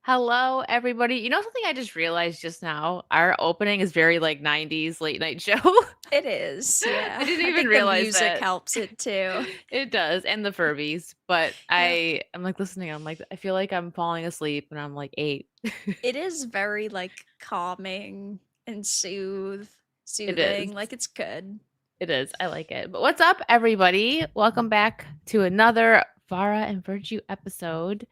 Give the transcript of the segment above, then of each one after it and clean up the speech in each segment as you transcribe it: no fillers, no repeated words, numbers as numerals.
Hello, everybody. You know something I just realized just now? Our opening is very like 90s late night show. It is, I yeah. didn't I even think the realize music that. helps it too. It does, and the Furbies. But Yep. I'm like listening. I'm like, I feel like I'm falling asleep, and I'm like 8. It is very like calming and It is. soothing. Like it's good. It is. I like it. But what's up, everybody? Welcome back to another Vara and Virtue episode.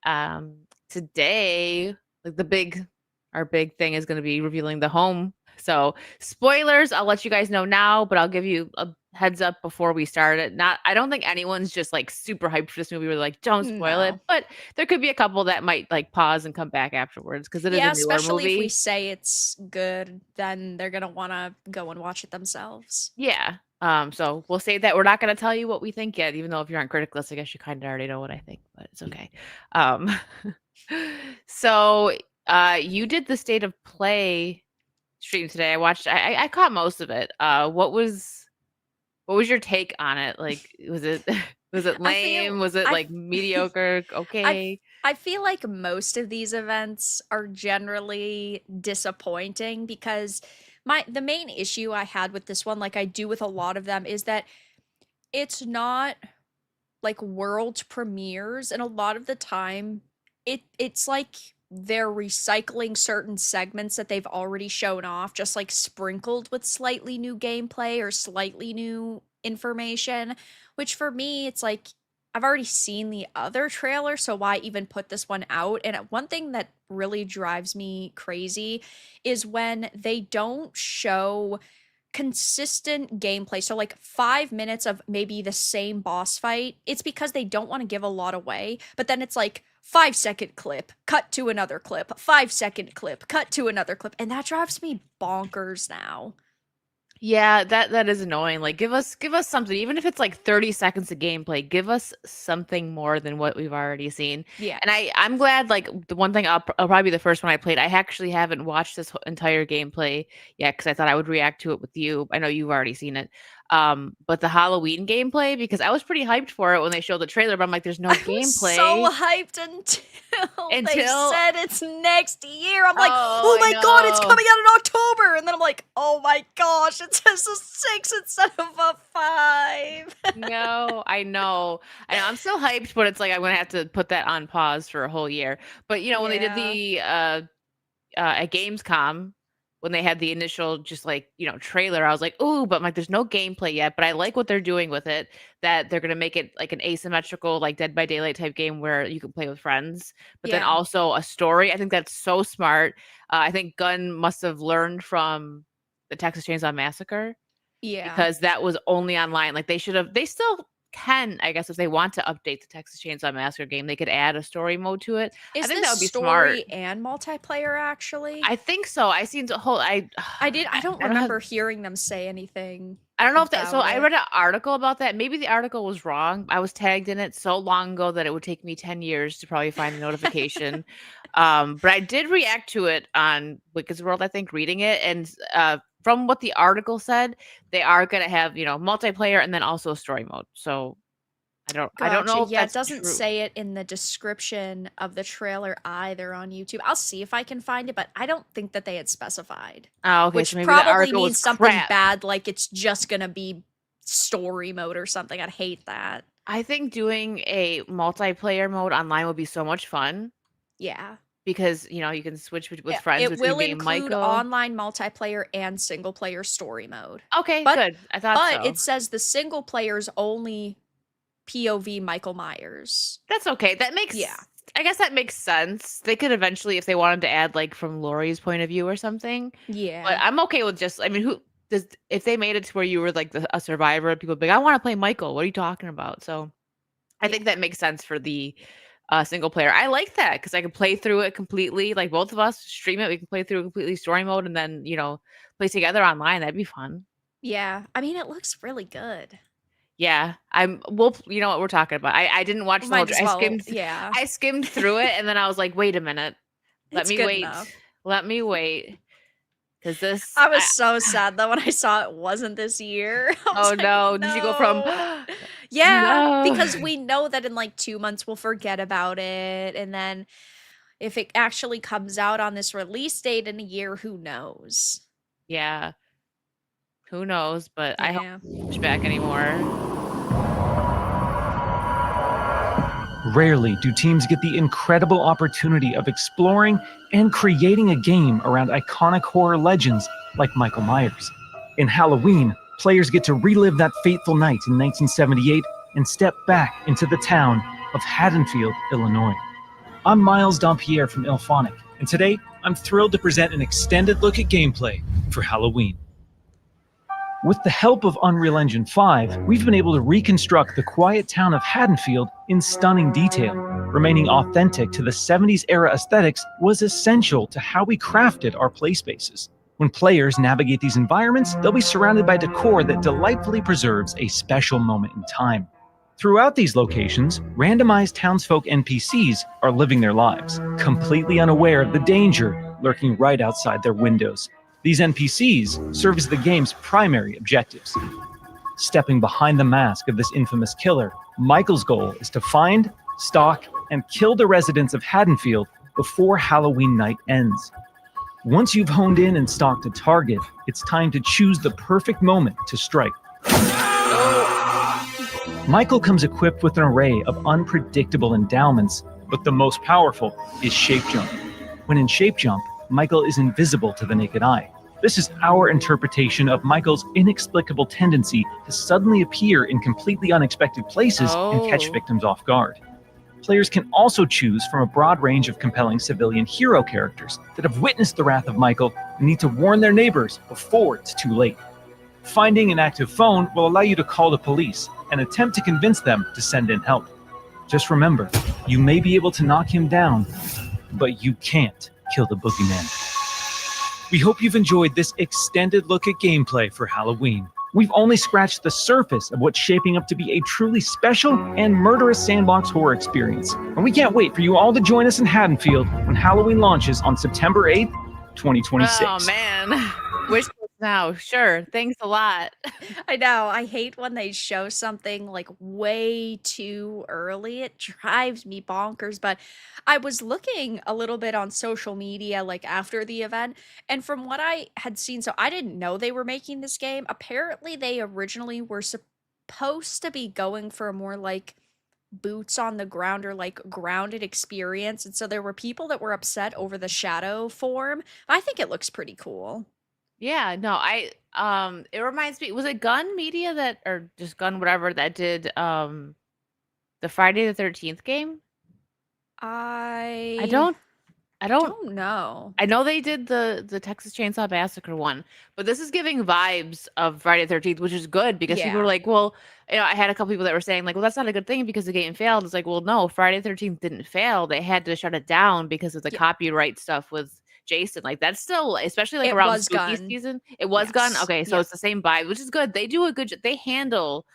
Um, Today, like our big thing is going to be revealing the home. So, spoilers, I'll let you guys know now, but I'll give you a heads up before we start it. I don't think anyone's just like super hyped for this movie. We're like, don't spoil it, No. but there could be a couple that might like pause and come back afterwards because it is a Yeah, newer especially if we movie. say it's good, then they're gonna wanna go and watch it themselves. Yeah. So we'll say that we're not going to tell you what we think yet, even though if you're on critic list, I guess you kind of already know what I think, but it's okay. Um, so you did the state of play stream today. I watched. I caught most of it. What was your take on it? Like, was it was it I feel lame? Was it I like mediocre? I Okay. I feel like most of these events are generally disappointing because the main issue I had with this one, like I do with a lot of them, is that it's not like world premieres, and a lot of the time it's like they're recycling certain segments that they've already shown off, just like sprinkled with slightly new gameplay or slightly new information, which for me it's like I've already seen the other trailer, so why even put this one out? And one thing that really drives me crazy is when they don't show consistent gameplay. So like 5 minutes of maybe the same boss fight. It's because they don't want to give a lot away, but then it's like 5 second clip, cut to another clip, 5 second clip, cut to another clip, and that drives me bonkers now. Yeah, that is annoying. Like give us something, even if it's like 30 seconds of gameplay, give us something more than what we've already seen. Yeah. And I'm glad like the one thing I'll probably be the first one I played. I actually haven't watched this entire gameplay yet because I thought I would react to it with you. I know you've already seen it. But the Halloween gameplay, because I was pretty hyped for it when they showed the trailer, but I'm like, there's no I was so gameplay hyped until they until said it's next year. I'm like, oh, oh I my god, it's know. coming out in October. And then I'm like, oh my gosh, it says a 6 instead of a 5. No, I know. I know. I'm still hyped, but it's like I'm gonna have to put that on pause for a whole year. But when they did Yeah. the at Gamescom, when they had the initial just like, trailer, I was like, "Ooh," but I'm like there's no gameplay yet, but I like what they're doing with it, that they're gonna make it like an asymmetrical, like Dead by Daylight type game where you can play with friends, but then Yeah. also a story. I think that's so smart. I think Gunn must have learned from the Texas Chainsaw Massacre Yeah. because that was only online. Like they still can, I guess, if they want to update the Texas Chainsaw Massacre game, they could add a story mode to it. I Is think that this would be smart. story and multiplayer actually? I think so. I seen the whole I don't I don't have remember hearing them say anything I don't know if that so about I it. read an article about that. Maybe the article was wrong. I was tagged in it so long ago that it would take me 10 years to probably find the notification. But I did react to it on Wicked's World, I think, reading it. And from what the article said, they are gonna have, multiplayer and then also a story mode. So I don't Gotcha. know if Yeah, it that's doesn't true. say it in the description of the trailer either on YouTube. I'll see if I can find it, but I don't think that they had specified. Oh, okay, so Which maybe the probably article was means something crap. bad, like it's just gonna be story mode or something. I'd hate that. I think doing a multiplayer mode online would be so much fun Yeah. because, you can switch with It friends it between will being include Michael. online multiplayer and single player story mode. Okay, But good. I thought but it so. says the single player's only POV Michael Myers. That's okay. Yeah. I guess that makes sense. They could eventually, if they wanted to add like from Laurie's point of view or something. But Yeah. I'm okay with just, I mean, if they made it to where you were like a survivor, people would be like, I want to play Michael. What are you talking about? So I Yeah. think that makes sense for the single player. I like that because I can play through it completely. Like both of us stream it, we can play through completely story mode and then play together online. That'd be fun. Yeah. I mean, it looks really good. Yeah, you know what we're talking about. I didn't watch We the whole. might as well, yeah. I skimmed through it, and then I was like, wait a minute, let It's me good wait, enough. let me wait, because this. I was so sad that when I saw it wasn't this year. I was Oh like, no, did you go from no. Yeah, no? because we know that in like 2 months we'll forget about it. And then If it actually comes out on this release date in a year, who knows? Yeah, who knows? But I hope Yeah. they don't push back anymore. Rarely do teams get the incredible opportunity of exploring and creating a game around iconic horror legends like Michael Myers. In Halloween, players get to relive that fateful night in 1978 and step back into the town of Haddonfield, Illinois. I'm Miles Dompierre from Ilphonic, and today I'm thrilled to present an extended look at gameplay for Halloween. With the help of Unreal Engine 5, we've been able to reconstruct the quiet town of Haddonfield in stunning detail. Remaining authentic to the 70s era aesthetics was essential to how we crafted our play spaces. When players navigate these environments, they'll be surrounded by decor that delightfully preserves a special moment in time. Throughout these locations, randomized townsfolk NPCs are living their lives, completely unaware of the danger lurking right outside their windows. These NPCs serve as the game's primary objectives. Stepping behind the mask of this infamous killer, Michael's goal is to find, stalk, and kill the residents of Haddonfield before Halloween night ends. Once you've honed in and stalked a target, it's time to choose the perfect moment to strike. Michael comes equipped with an array of unpredictable endowments, but the most powerful is Shape Jump. When in Shape Jump, Michael is invisible to the naked eye. This is our interpretation of Michael's inexplicable tendency to suddenly appear in completely unexpected places and catch victims off guard. Players can also choose from a broad range of compelling civilian hero characters that have witnessed the wrath of Michael and need to warn their neighbors before it's too late. Finding an active phone will allow you to call the police and attempt to convince them to send in help. Just remember, you may be able to knock him down, but you can't kill the boogeyman. We hope you've enjoyed this extended look at gameplay for Halloween. We've only scratched the surface of what's shaping up to be a truly special and murderous sandbox horror experience. And we can't wait for you all to join us in Haddonfield when Halloween launches on September 8th, 2026. Oh man. Wish now. Sure. Thanks a lot. I know. I hate when they show something like way too early. It drives me bonkers. But I was looking a little bit on social media like after the event, and from what I had seen, so I didn't know they were making this game. Apparently, they originally were supposed to be going for a more like boots on the ground or like grounded experience. And so there were people that were upset over the shadow form. I think it looks pretty cool. Yeah, no, it reminds me, was it Gun Media that or just Gun whatever that did the Friday the 13th game? I I don't I don't don't know. I know they did the Texas Chainsaw Massacre one, but this is giving vibes of Friday the 13th, which is good because people were Yeah. like, well, I had a couple people that were saying like, well, that's not a good thing because the game failed. It's like, well, no, Friday the 13th didn't fail. They had to shut it down because of the Yeah. copyright stuff with Jason. Like that's still, especially like It around was spooky Gun. season. It was Gun. Yes. Okay, so Yep. it's the same vibe, which is good. They do a good they handle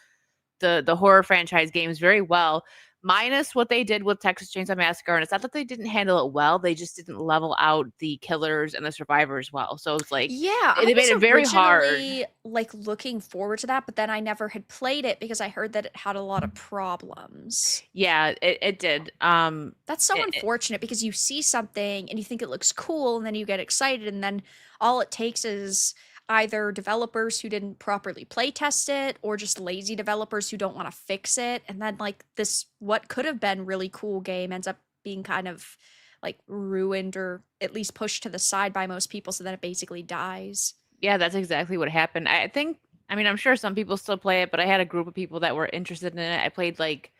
the horror franchise games very well, minus what they did with Texas Chainsaw Massacre. And it's not that they didn't handle it well; they just didn't level out the killers and the survivors well. So it's like Yeah, I they made it was very hard. originally like looking forward to that, but then I never had played it because I heard that it had a lot of problems. Yeah, it did. That's so It, unfortunate because you see something and you think it looks cool and then you get excited and then all it takes is either developers who didn't properly play test it or just lazy developers who don't want to fix it and then like this what could have been really cool game ends up being kind of like ruined or at least pushed to the side by most people so then it basically dies. yeah, that's exactly what happened. I think. I mean, I'm sure some people still play it, but I had a group of people that were interested in it. I played like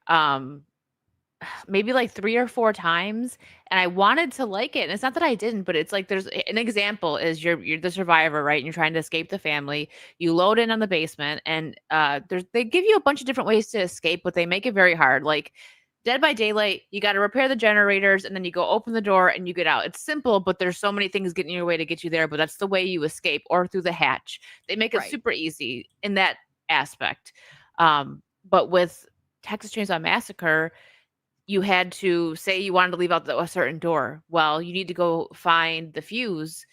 um maybe like 3 or 4 times, and I wanted to like it, and it's not that I didn't, but it's like there's an example is you're the survivor, right? And you're trying to escape the family. You load in on the basement, and, they give you a bunch of different ways to escape, but they make it very hard, like, Dead by Daylight, you gotta repair the generators, and then you go open the door, and you get out. It's simple, but there's so many things getting in your way to get you there, but that's the way you escape, or through the hatch. They make it Right. super easy in that aspect, but with Texas Chainsaw Massacre, you had to say you wanted to leave out a certain door. Well, you need to go find the fuse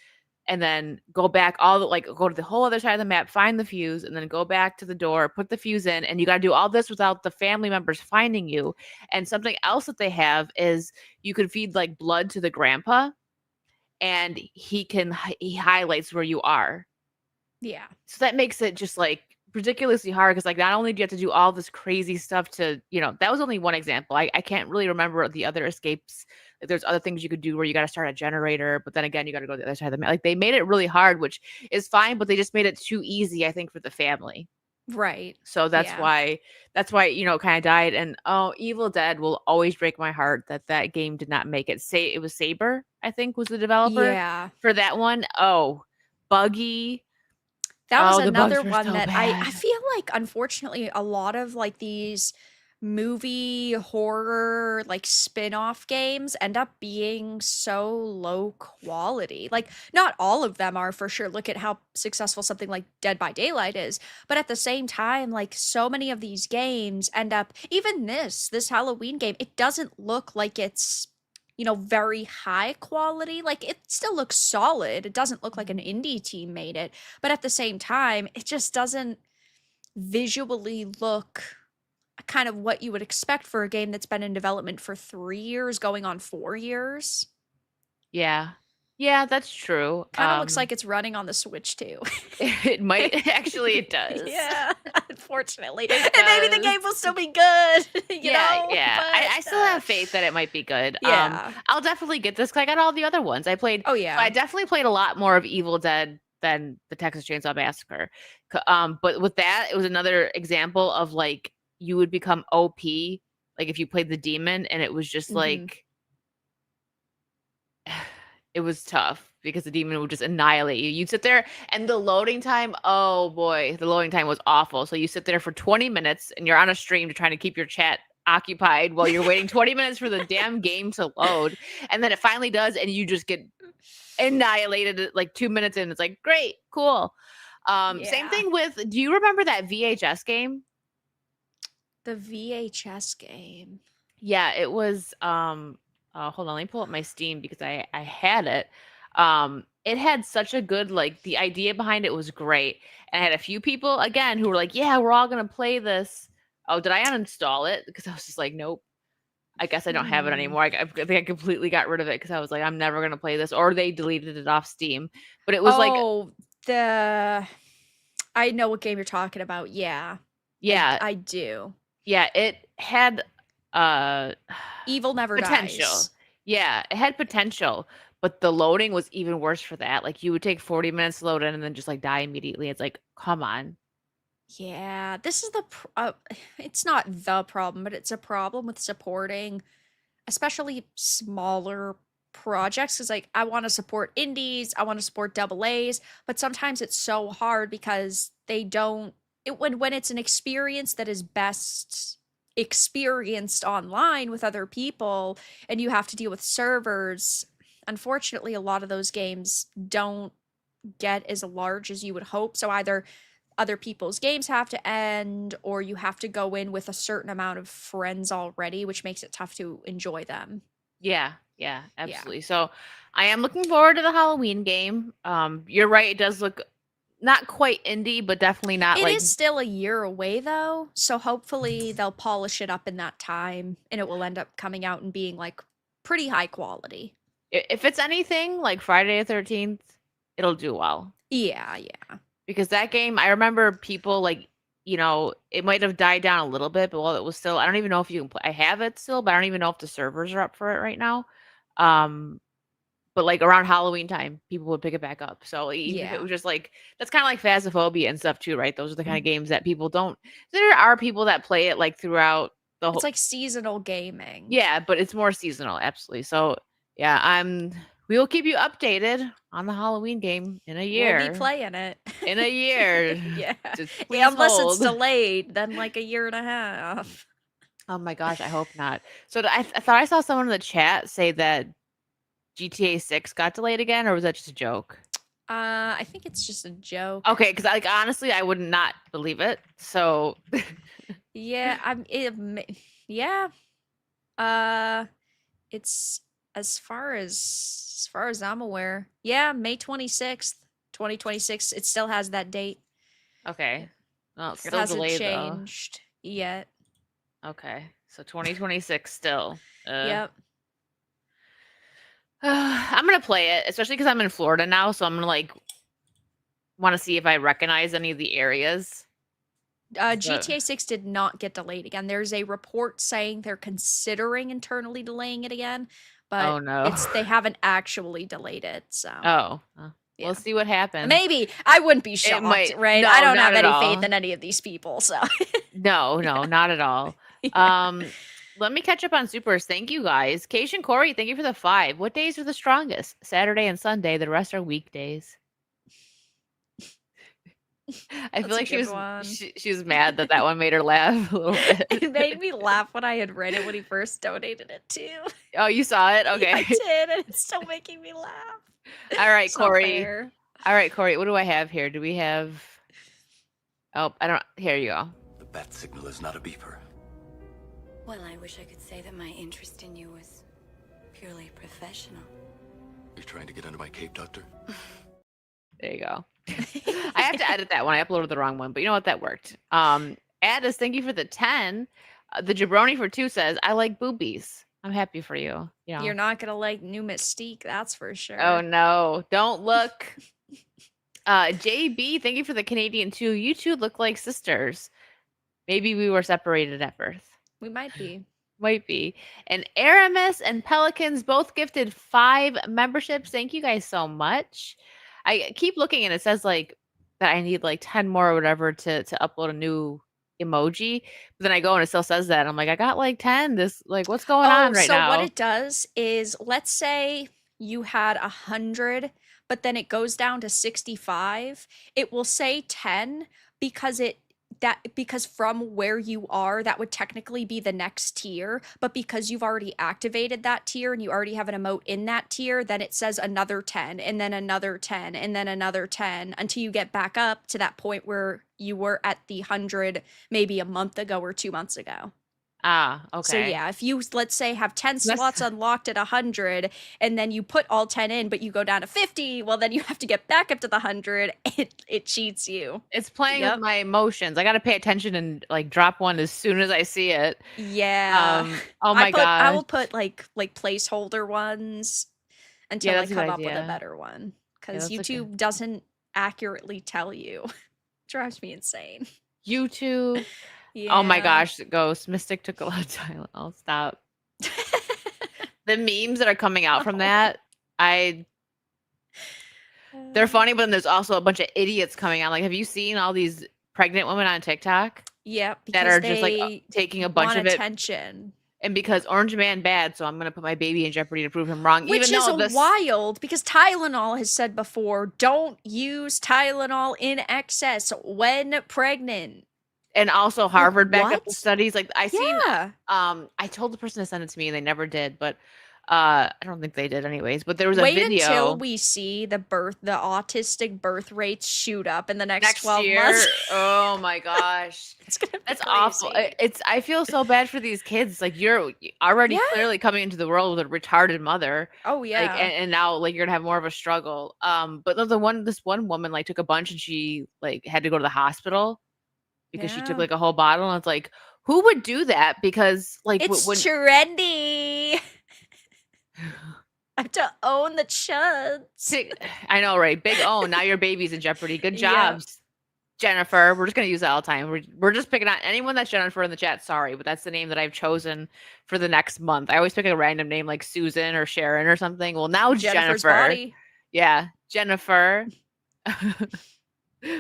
and then go back all the go to the whole other side of the map, find the fuse, and then go back to the door, put the fuse in, and you got to do all this without the family members finding you. And something else that they have is you can feed like blood to the grandpa, and he highlights where you are. Yeah. So that makes it just like ridiculously hard because like not only do you have to do all this crazy stuff to, that was only one example. I can't really remember the other escapes. Like, there's other things you could do where you got to start a generator, but then again, you got to go to the other side of the map. Like they made it really hard, which is fine, but they just made it too easy, I think, for the family. Right. So that's why it kind of died. And Evil Dead will always break my heart that game did not make it. It was Saber, I think, was the developer for that one. Oh, buggy. That was the bugs another were one so that I bad. feel like, unfortunately, a lot of like these movie horror like spin-off games end up being so low quality. Like not all of them are, for sure. Look at how successful something like Dead by Daylight is. But at the same time, like so many of these games end up, even this Halloween game, it doesn't look like it's very high quality. Like it still looks solid. It doesn't look like an indie team made it, but at the same time, it just doesn't visually look kind of what you would expect for a game that's been in development for 3 years, going on 4 years. Yeah. Yeah, that's true. Kind of looks like it's running on the Switch too. It might actually it does. Yeah, unfortunately. And maybe the game will still be good, you know? Yeah. But, I still have faith that it might be good. Yeah. I'll definitely get this because I got all the other ones. I played. Oh, yeah. I definitely played a lot more of Evil Dead than the Texas Chainsaw Massacre. But with that, it was another example of like you would become OP, like if you played the demon, and it was just like it was tough because the demon would just annihilate you. You'd sit there and the loading time, oh boy, the loading time was awful. So you sit there for 20 minutes and you're on a stream to trying to keep your chat occupied while you're waiting 20 minutes for the damn game to load. And then it finally does and you just get annihilated at like 2 minutes in. It's like, great, cool. Same thing with, do you remember that VHS game? The VHS game. Yeah, it was hold on, let me pull up my Steam because I had it. It had such a good, like, the idea behind it was great. And I had a few people again who were like, yeah, we're all gonna play this. Oh, did I uninstall it? Because I was just like, nope. I guess I don't have it anymore. I think I completely got rid of it because I was like, I'm never gonna play this. Or they deleted it off Steam. But it was I know what game you're talking about. Yeah. Yeah. I do. Yeah, it had Evil Never potential. Dies. Yeah, it had potential, but the loading was even worse for that. Like you would take 40 minutes to load in and then just like die immediately. It's like, come on. Yeah, this is it's not the problem, but it's a problem with supporting especially smaller projects, because like I want to support indies, I want to support double A's, but sometimes it's so hard because they don't when it's an experience that is best experienced online with other people and you have to deal with servers. Unfortunately, a lot of those games don't get as large as you would hope. So either other people's games have to end or you have to go in with a certain amount of friends already, which makes it tough to enjoy them. Yeah, absolutely. So I am looking forward to the Halloween game. You're right, it does look not quite indie, but definitely not It is still a year away though, so hopefully they'll polish it up in that time and it will end up coming out and being like pretty high quality. If it's anything like Friday the 13th, it'll do well. Yeah. Because that game, I remember people like, it might have died down a little bit, but while it was still, I don't even know if you can play. I have it still, but I don't even know if the servers are up for it right now. But like around Halloween time, people would pick it back up. So even if it was just like, that's kind of like Phasmophobia and stuff too, right? Those are the kind of games that people don't. There are people that play it like throughout the whole. It's like seasonal gaming. Yeah, but it's more seasonal, absolutely. So yeah, we will keep you updated on the Halloween game in a year. We'll be playing it. In a year. Yeah. Unless it's delayed, then like a year and a half. Oh my gosh, I hope not. So I thought I saw someone in the chat say that GTA 6 got delayed again, or was that just a joke? I think it's just a joke. Okay, because like honestly, I would not believe it. So yeah, it's As far as I'm aware, yeah, May 26th, 2026. It still has that date. Okay. Well, it's It still hasn't delayed though. changed yet. Okay. So 2026 still. Yep. I'm gonna play it, especially because I'm in Florida now, so I'm gonna like want to see if I recognize any of the areas. GTA 6 did not get delayed again. There's a report saying they're considering internally delaying it again, Oh but no. they haven't actually delayed it. So Oh. yeah. We'll see what happens. Maybe I wouldn't be shocked, might- right? no, I don't not have at any all. faith in any of these people. So No, not at all. Yeah. Let me catch up on supers. Thank you guys. Keish and Corey, thank you for the 5. What days are the strongest? Saturday and Sunday. The rest are weekdays. I feel That's a like good one. she was mad that one made her laugh a little bit. It made me laugh when I had read it when he first donated it too. Oh, you saw it? Yeah, Okay. I did, and it's still making me laugh. All right, It's not Corey. fair. All right, Corey. What do I have here? Do we have? Oh, I don't. Here you go. The bat signal is not a beeper. Well, I wish I could say that my interest in you was purely professional. You're trying to get under my cape, Doctor? There you go. I have to edit that one. I uploaded the wrong one, but you know what? That worked. Addis, thank you for the 10. The jabroni for 2 says, I like boobies. I'm happy for you. You know. You're not gonna like new Mystique, that's for sure. Oh no, don't look. JB, thank you for the Canadian 2. You two look like sisters. Maybe we were separated at birth. We might be. Might be. And Aramis and Pelicans both gifted 5 memberships. Thank you guys so much. I keep looking and it says like that I need like 10 more or whatever to upload a new emoji. But then I go and it still says that. I'm like, I got like 10. This like what's going on right so now? what it does is, let's say you had 100, but then it goes down to 65. It will say 10 because from where you are, that would technically be the next tier. But because you've already activated that tier and you already have an emote in that tier, then it says another 10 and then another 10 and then another 10 until you get back up to that point where you were at the 100 maybe a month ago or 2 months ago. Ah, okay. So yeah, if you, let's say, have 10 That's- slots unlocked at 100 and then you put all 10 in but you go down to 50, well then you have to get back up to the 100. It cheats you. It's playing Yep. with my emotions. I got to pay attention and like drop one as soon as I see it. Yeah. Oh my god. I will put like placeholder ones until I that's a come good up with a idea. better one, because that's a good- YouTube doesn't accurately tell you. Drives me insane. YouTube. Yeah. Oh my gosh, Ghost Mystic took a lot of Tylenol. Stop. The memes that are coming out from that, they're funny, but then there's also a bunch of idiots coming out. Like, have you seen all these pregnant women on TikTok Yep, that are just like taking a bunch want of it? attention. And because Orange Man bad, so I'm gonna put my baby in jeopardy to prove him wrong. Which even though is wild, because Tylenol has said before, don't use Tylenol in excess when pregnant. and also Harvard backed up the what? studies. Like I seen, Yeah. I told the person to send it to me and they never did, but I don't think they did anyways. But there was a Wait video until we see the autistic birth rates shoot up in the next 12 year. months. Oh my gosh. It's gonna be That's awful. crazy. I feel so bad for these kids. Like you're already Yeah. clearly coming into the world with a retarded mother. Oh yeah. Like and now like you're gonna have more of a struggle. But this one woman like took a bunch and she like had to go to the hospital because she took Yeah. like a whole bottle and it's like, who would do that? Because like It's when trendy. I have to own the chuds. I know, right? Big O. Now your baby's in jeopardy. Good Yeah. jobs, Jennifer. We're just gonna use that all the time. We're just picking on anyone that's Jennifer in the chat. Sorry, but that's the name that I've chosen for the next month. I always pick a random name like Susan or Sharon or something. Well, now Jennifer's Jennifer. body. Yeah, Jennifer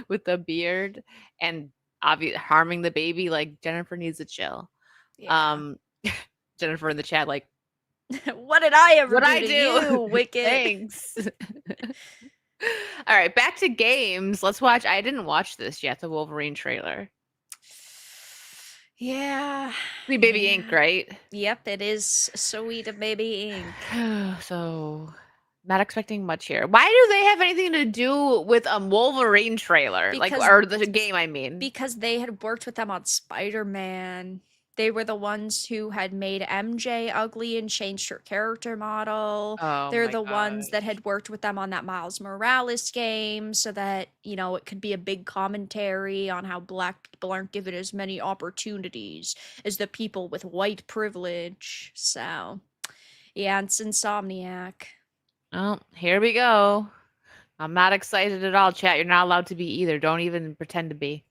with the beard and harming the baby. Like Jennifer needs to chill. Yeah. Jennifer in the chat, like, What did I ever what do I to do? you, wicked? Thanks. All right, back to games. Let's watch. I didn't watch this yet. The Wolverine trailer. Yeah. Sweet Baby Ink, right? Yep, it is Sweet Baby Ink. So, not expecting much here. Why do they have anything to do with a Wolverine trailer? Because- or the game, I mean. Because they had worked with them on Spider-Man. They were the ones who had made MJ ugly and changed her character model. Oh They're my the ones that gosh. had worked with them on that Miles Morales game so that, it could be a big commentary on how black people aren't given as many opportunities as the people with white privilege. So, yeah, it's Insomniac. Oh, here we go. I'm not excited at all, chat. You're not allowed to be either. Don't even pretend to be.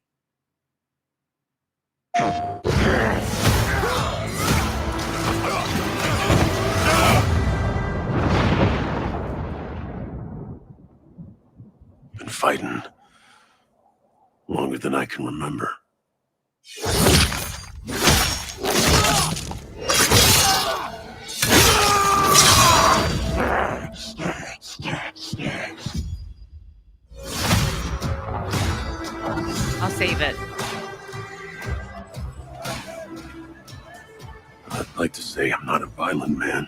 Been fighting longer than I can remember. I'll save it. I'd like to say I'm not a violent man.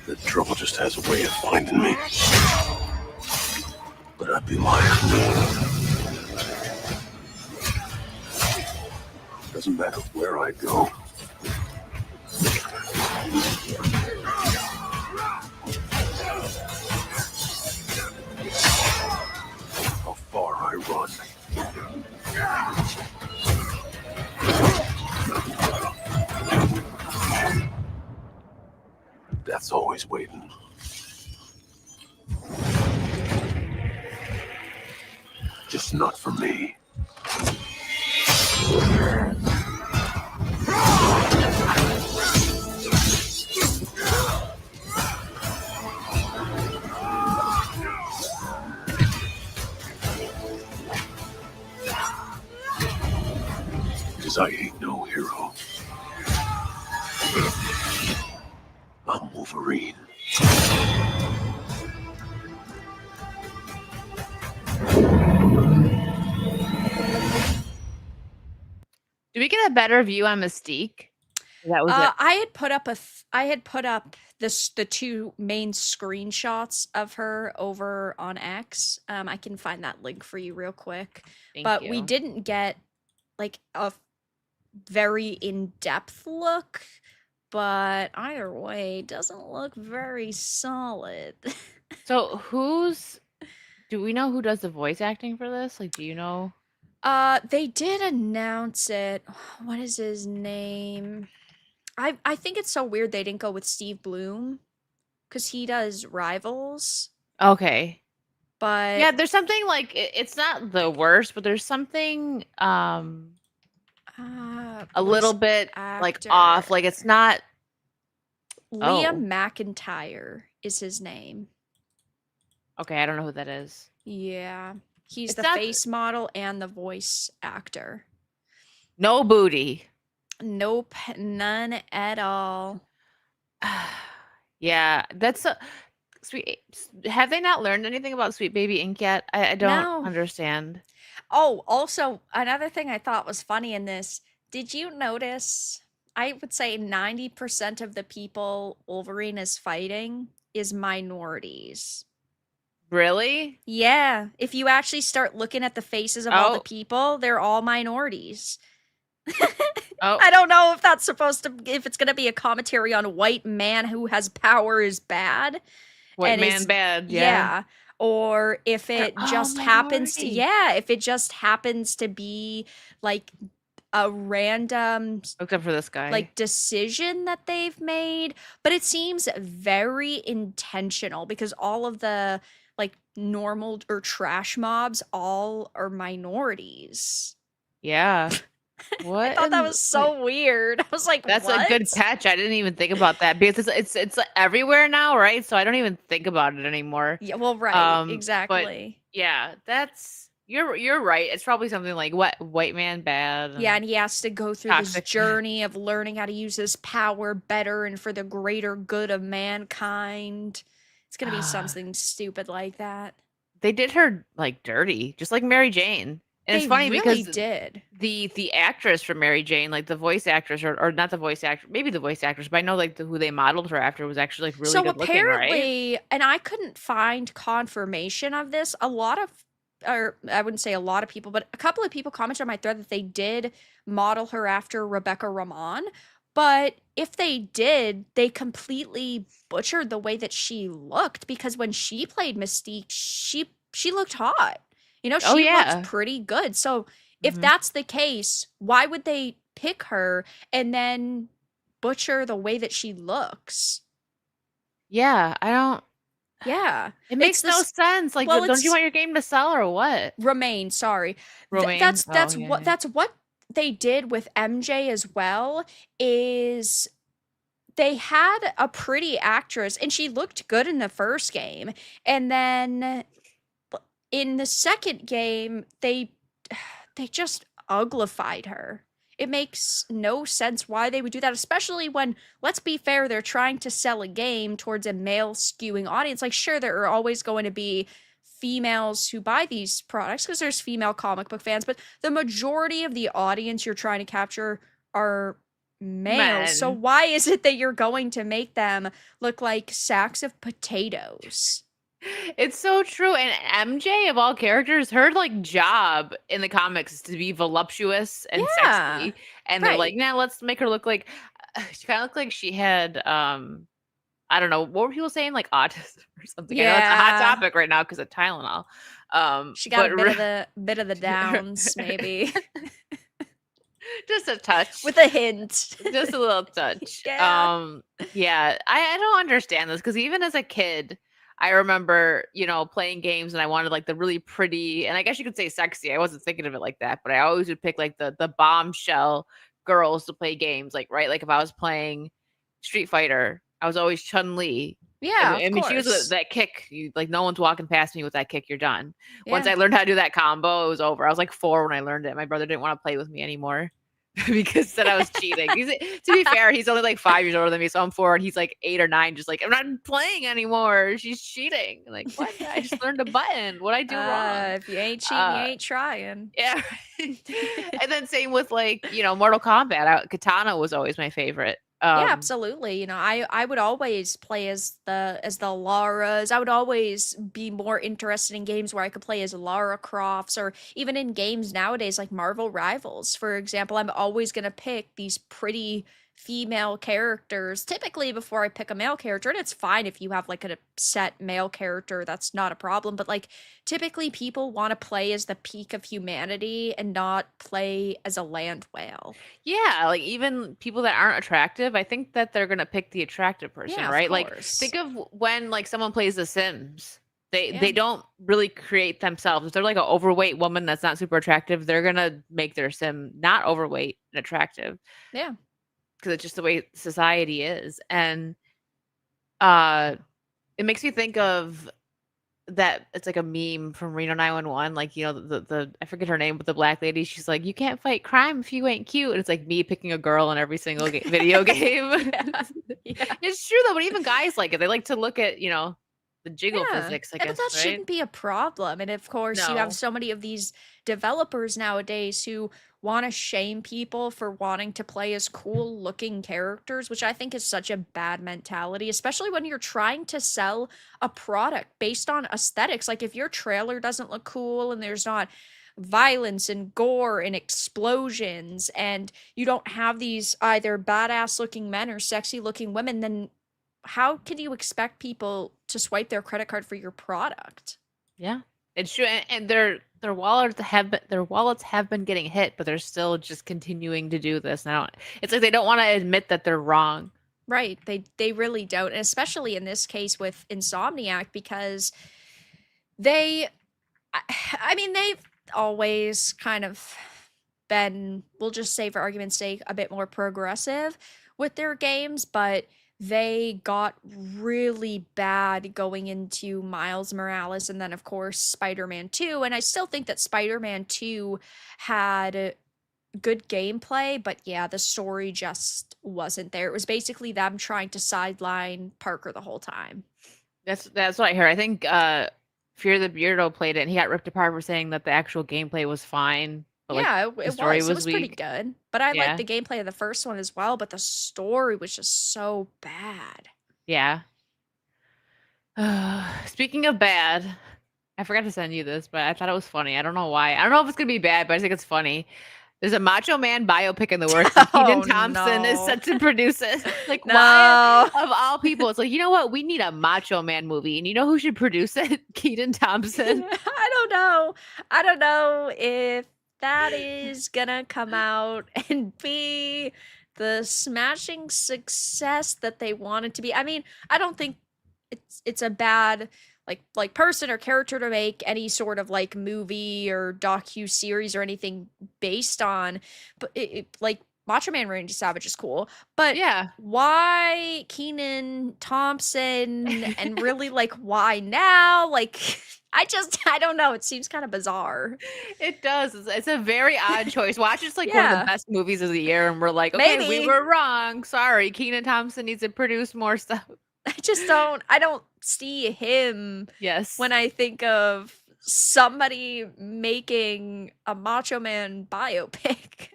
The trouble just has a way of finding me. But I'd be lying. Doesn't matter where I go. How far I run. Death's always waiting. Just not for me. Because I ain't no hero. I'm Wolverine. Do we get a better view on Mystique? That was it. I had put up the two main screenshots of her over on X. I can find that link for you real quick. Thank But you. we didn't get like a very in-depth look. But either way, it doesn't look very solid. So do we know who does the voice acting for this? Like, do you know? They did announce it. What is his name? I think it's so weird they didn't go with Steve Bloom because he does Rivals. Okay. But Yeah, there's something like it's not the worst, but there's something a little voice bit like off. actor. Like it's not. Liam McIntyre is his name. Okay, I don't know who that is. Yeah, he's It's the not- face model and the voice actor. No booty. Nope, none at all. Yeah, that's sweet. Have they not learned anything about Sweet Baby Ink yet? I don't No. understand. Oh, also, another thing I thought was funny in this, did you notice? I would say 90% of the people Wolverine is fighting is minorities. Really? Yeah, if you actually start looking at the faces of all the Oh. people, they're all minorities. Oh, I don't know if that's if it's going to be a commentary on white man who has power is bad. white and man is- bad. Yeah. Yeah. Or if it Oh, just happens to, minority. if it just happens to be like a random Except for this guy. like decision that they've made, but it seems very intentional because all of the like normal or trash mobs all are minorities. Yeah. What? I thought that in- was so weird. I was like, That's what? a good catch. I didn't even think about that because it's everywhere now, right? So I don't even think about it anymore. Yeah, well, right, but exactly. Yeah, that's you're right. It's probably something like what white man bad. Yeah, and he has to go through this Toxic. journey of learning how to use his power better and for the greater good of mankind. It's gonna be something stupid like that. They did her like dirty, just like Mary Jane. And it's They funny really because did. the actress for Mary Jane, like the voice actress, or not the voice actor, maybe the voice actress, but I know like who they modeled her after was actually like really So good looking, right? apparently, and I couldn't find confirmation of this, a lot of or I wouldn't say a lot of people, but a couple of people commented on my thread that they did model her after Rebecca Ramon. But if they did, they completely butchered the way that she looked, because when she played Mystique, she looked hot. You know, Oh she looked yeah. pretty good. So if Mhm. that's the case, why would they pick her and then butcher the way that she looks? Yeah, I don't Yeah. it It's makes no this sense. Like, well, don't you it's want your game to sell or what? Remain, sorry. Romaine? That's Oh, that's yeah, what yeah. that's what they did with MJ as well, is they had a pretty actress and she looked good in the first game. And then in the second game, they just uglified her. It makes no sense why they would do that, especially when, let's be fair, they're trying to sell a game towards a male skewing audience. Like, sure, there are always going to be females who buy these products because there's female comic book fans, but the majority of the audience you're trying to capture are males. So Men. why is it that you're going to make them look like sacks of potatoes? It's so true. And MJ, of all characters, her like job in the comics is to be voluptuous and Yeah. sexy. And they're like, Right. nah, let's make her look like she kind of looked like she had I don't know, what were people saying? Like autism or something. I know that's a hot Yeah. topic right now because of Tylenol. She got a But bit of the downs, maybe. just a touch. With a hint. Just a little touch. Yeah. Yeah, I don't understand this because even as a kid, I remember, playing games and I wanted like the really pretty, and I guess you could say sexy. I wasn't thinking of it like that, but I always would pick like the bombshell girls to play games, like right, like if I was playing Street Fighter, I was always Chun Li. Yeah, I of mean, she was course. that kick. Like no one's walking past me with that kick. You're done. Once Yeah. I learned how to do that combo, it was over. I was like 4 when I learned it. My brother didn't want to play with me anymore. Because said I was cheating. To be fair, he's only like 5 years older than me, so I'm 4, and he's like 8 or 9, just like, I'm not playing anymore. She's cheating. Like, what? I just learned a button. What I do wrong? If you ain't cheating, you Uh, ain't trying. yeah. And then same with like, Mortal Kombat. Katana was always my favorite. Yeah, absolutely. You know, I would always play as the Laras. I would always be more interested in games where I could play as Lara Crofts, or even in games nowadays like Marvel Rivals, for example. I'm always going to pick these pretty female characters typically before I pick a male character. And it's fine if you have like a set male character, that's not a problem, but like typically people want to play as the peak of humanity and not play as a land whale. Yeah, like even people that aren't attractive, I think that they're gonna pick the attractive person, Yeah, of right? Like course. think of when like someone plays The Sims. They Yeah. they don't really create themselves. If they're like an overweight woman that's not super attractive, they're gonna make their sim not overweight and attractive Yeah. because it's just the way society is. And uh it makes me think of that it's like a meme from Reno 911, like, the I forget her name, but the black lady, she's like, "You can't fight crime if you ain't cute." And it's like me picking a girl in every single video game. Yeah. Yeah. It's true though, but even guys like it. They like to look at, the jiggle Yeah. physics, I But guess, that right? shouldn't be a problem. And of course, you have No. so many of these developers nowadays who want to shame people for wanting to play as cool looking characters, which I think is such a bad mentality, especially when you're trying to sell a product based on aesthetics. Like if your trailer doesn't look cool and there's not violence and gore and explosions, and you don't have these either badass looking men or sexy looking women, then how can you expect people to swipe their credit card for your product? Yeah. It's true. And their wallets have been getting hit, but they're still just continuing to do this now. It's like they don't want to admit that they're wrong. Right. They really don't. And especially in this case with Insomniac, because they I, I mean they've always kind of been, we'll just say for argument's sake, a bit more progressive with their games, but they got really bad going into Miles Morales and then of course Spider-Man 2, and I still think that Spider-Man 2 had good gameplay, but yeah, the story just wasn't there. It was basically them trying to sideline Parker the whole time. That's what I heard. I think Fear the Beardo played it and he got ripped apart for saying that the actual gameplay was fine, but like Yeah, the story it was was pretty weak. good. But I liked Yeah. the gameplay of the first one as well, but the story was just so bad. Yeah. Speaking of bad, I forgot to send you this, but I thought it was funny. I don't know why. I don't know if it's gonna be bad, but I think it's funny. There's a Macho Man biopic in the works, and Kenan Oh, Thompson is no. set to produce it. Like, why No. of all people? It's like, you know what? We need a Macho Man movie, and you know who should produce it? Kenan Thompson. I don't know. I don't know if that is gonna come out and be the smashing success that they want it to be. I mean, I don't think it's a bad like person or character to make any sort of like movie or docu series or anything based on, but like Macho Man Randy Savage is cool, but Yeah. why Kenan Thompson and really like why now? Like I don't know. It seems kind of bizarre. It does. It's a very odd choice. Watch it's like one of Yeah. the best movies of the year, and we're like, okay, we Maybe. were wrong. Sorry, Kenan Thompson needs to produce more stuff. I don't see him Yes. when I think of somebody making a Macho Man biopic.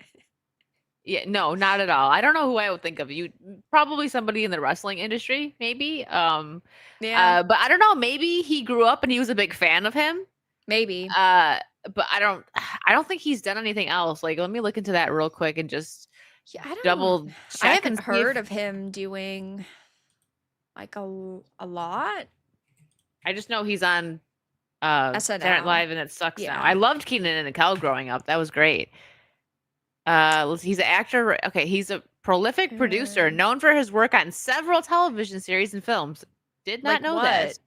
Yeah, no, not at all. I don't know who I would think of. You probably somebody in the wrestling industry, maybe. Yeah, But I don't know. Maybe he grew up and he was a big fan of him. maybe. But I don't think he's done anything else. Like, let me look into that real quick and just Yeah, I don't. double I check haven't and see heard if, of him doing like a lot. I just know he's on Saturday Night SNL. Live, and it sucks Yeah. now. I loved Keenan and Kel growing up. That was great. He's an actor. Okay, he's a prolific producer known for his work on several television series and films. Did not Like know what? this.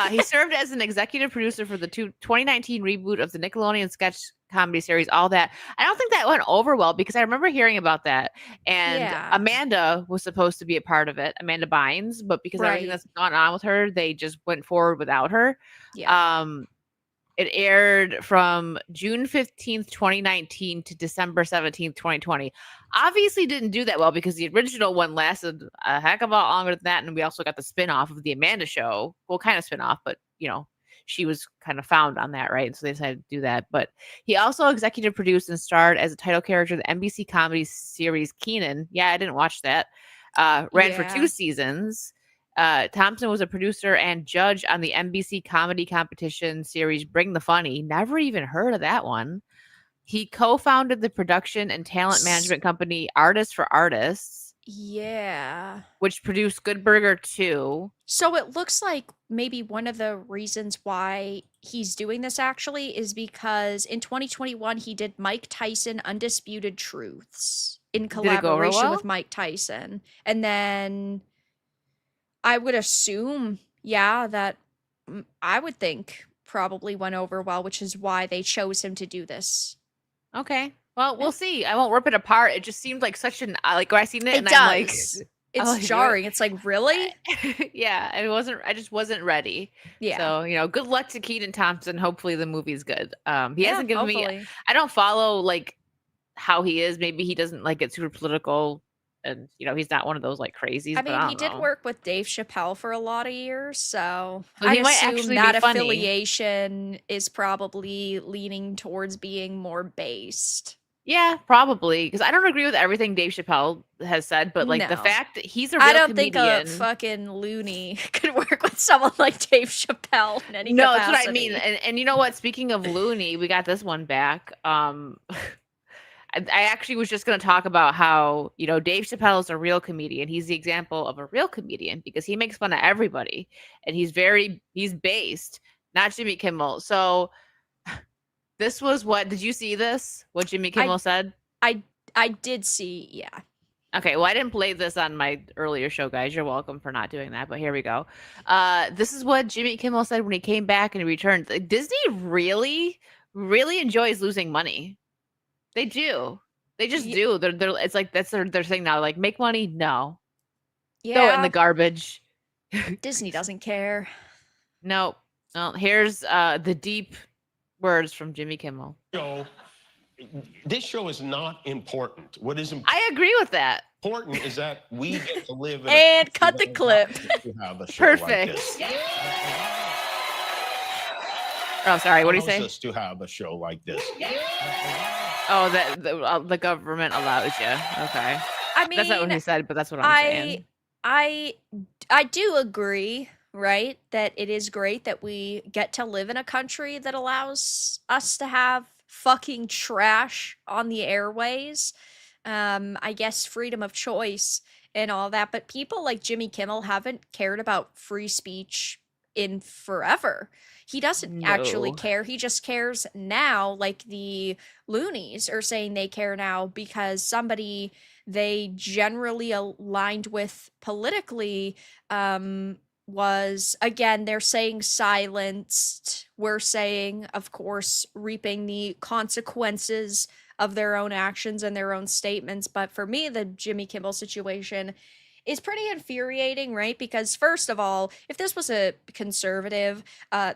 He served as an executive producer for the 2019 reboot of the Nickelodeon sketch comedy series All That. I don't think that went over well because I remember hearing about that. And Yeah. Amanda was supposed to be a part of it, Amanda Bynes, but because of everything Right. that's gone on with her, they just went forward without her. Yeah. It aired from June 15th, 2019 to December 17th, 2020. Obviously didn't do that well because the original one lasted a heck of a lot longer than that. And we also got the spin-off of the Amanda Show. Well, kind of spin-off, but she was kind of found on that, right? And so they decided to do that. But he also executive produced and starred as a title character of the NBC comedy series Kenan. Yeah, I didn't watch that. Ran for 2 Yeah. seasons. Thompson was a producer and judge on the NBC comedy competition series Bring the Funny. Never even heard of that one. He co-founded the production and talent management company Artists for Artists, Yeah. which produced Good Burger 2. So it looks like maybe one of the reasons why he's doing this actually is because in 2021 he did Mike Tyson Undisputed Truths in Did it go over collaboration well? with Mike Tyson. And then I would assume, yeah, that I would think probably went over well, which is why they chose him to do this. Okay. Well, we'll see. I won't rip it apart. It just seemed like such an like when I seen it, It and does. I'm like, It's like, jarring. It's like, really? yeah, I just wasn't ready. Yeah. So, good luck to Keaton Thompson. Hopefully the movie's good. He hasn't given me, hopefully. I don't follow like how he is. Maybe he doesn't like get super political and he's not one of those like crazies. I but mean, I he don't did know. work with Dave Chappelle for a lot of years, so So I he might assume actually that be funny. affiliation is probably leaning towards being more based. Yeah, probably. Because I don't agree with everything Dave Chappelle has said, but like the No. fact that he's a real I don't think comedian. a fucking loony could work with someone like Dave Chappelle in any No, capacity. that's what I mean. And you know what? Speaking of loony, we got this one back. I actually was just going to talk about how, Dave Chappelle is a real comedian. He's the example of a real comedian because he makes fun of everybody and he's based, not Jimmy Kimmel. So this was did you see this? What Jimmy Kimmel said? I did see, yeah. Okay, well, I didn't play this on my earlier show, guys. You're welcome for not doing that, but here we go. This is what Jimmy Kimmel said when he came back and he returned. Like, Disney really, really enjoys losing money. They do. They just do. They're it's like that's their thing now. Like, make money? No. Throw it in the garbage. Disney doesn't care. No. Well, here's the deep words from Jimmy Kimmel. This show is not important. What is I agree with that. important is that we get to live in And cut the clip. Perfect. Oh, sorry. What do you say? Us to have a show like this. Oh, that the government allows you. Okay. I mean, That's not what he said, but that's what I'm saying. I do agree right? That it is great that we get to live in a country that allows us to have fucking trash on the airways. I guess freedom of choice and all that, but people like Jimmy Kimmel haven't cared about free speech in forever. He doesn't actually No. care. He just cares now, like the loonies are saying they care now because somebody they generally aligned with politically was again they're saying silenced, we're saying of course reaping the consequences of their own actions and their own statements. But for me, the Jimmy Kimmel situation is pretty infuriating, right? Because first of all, if this was a conservative,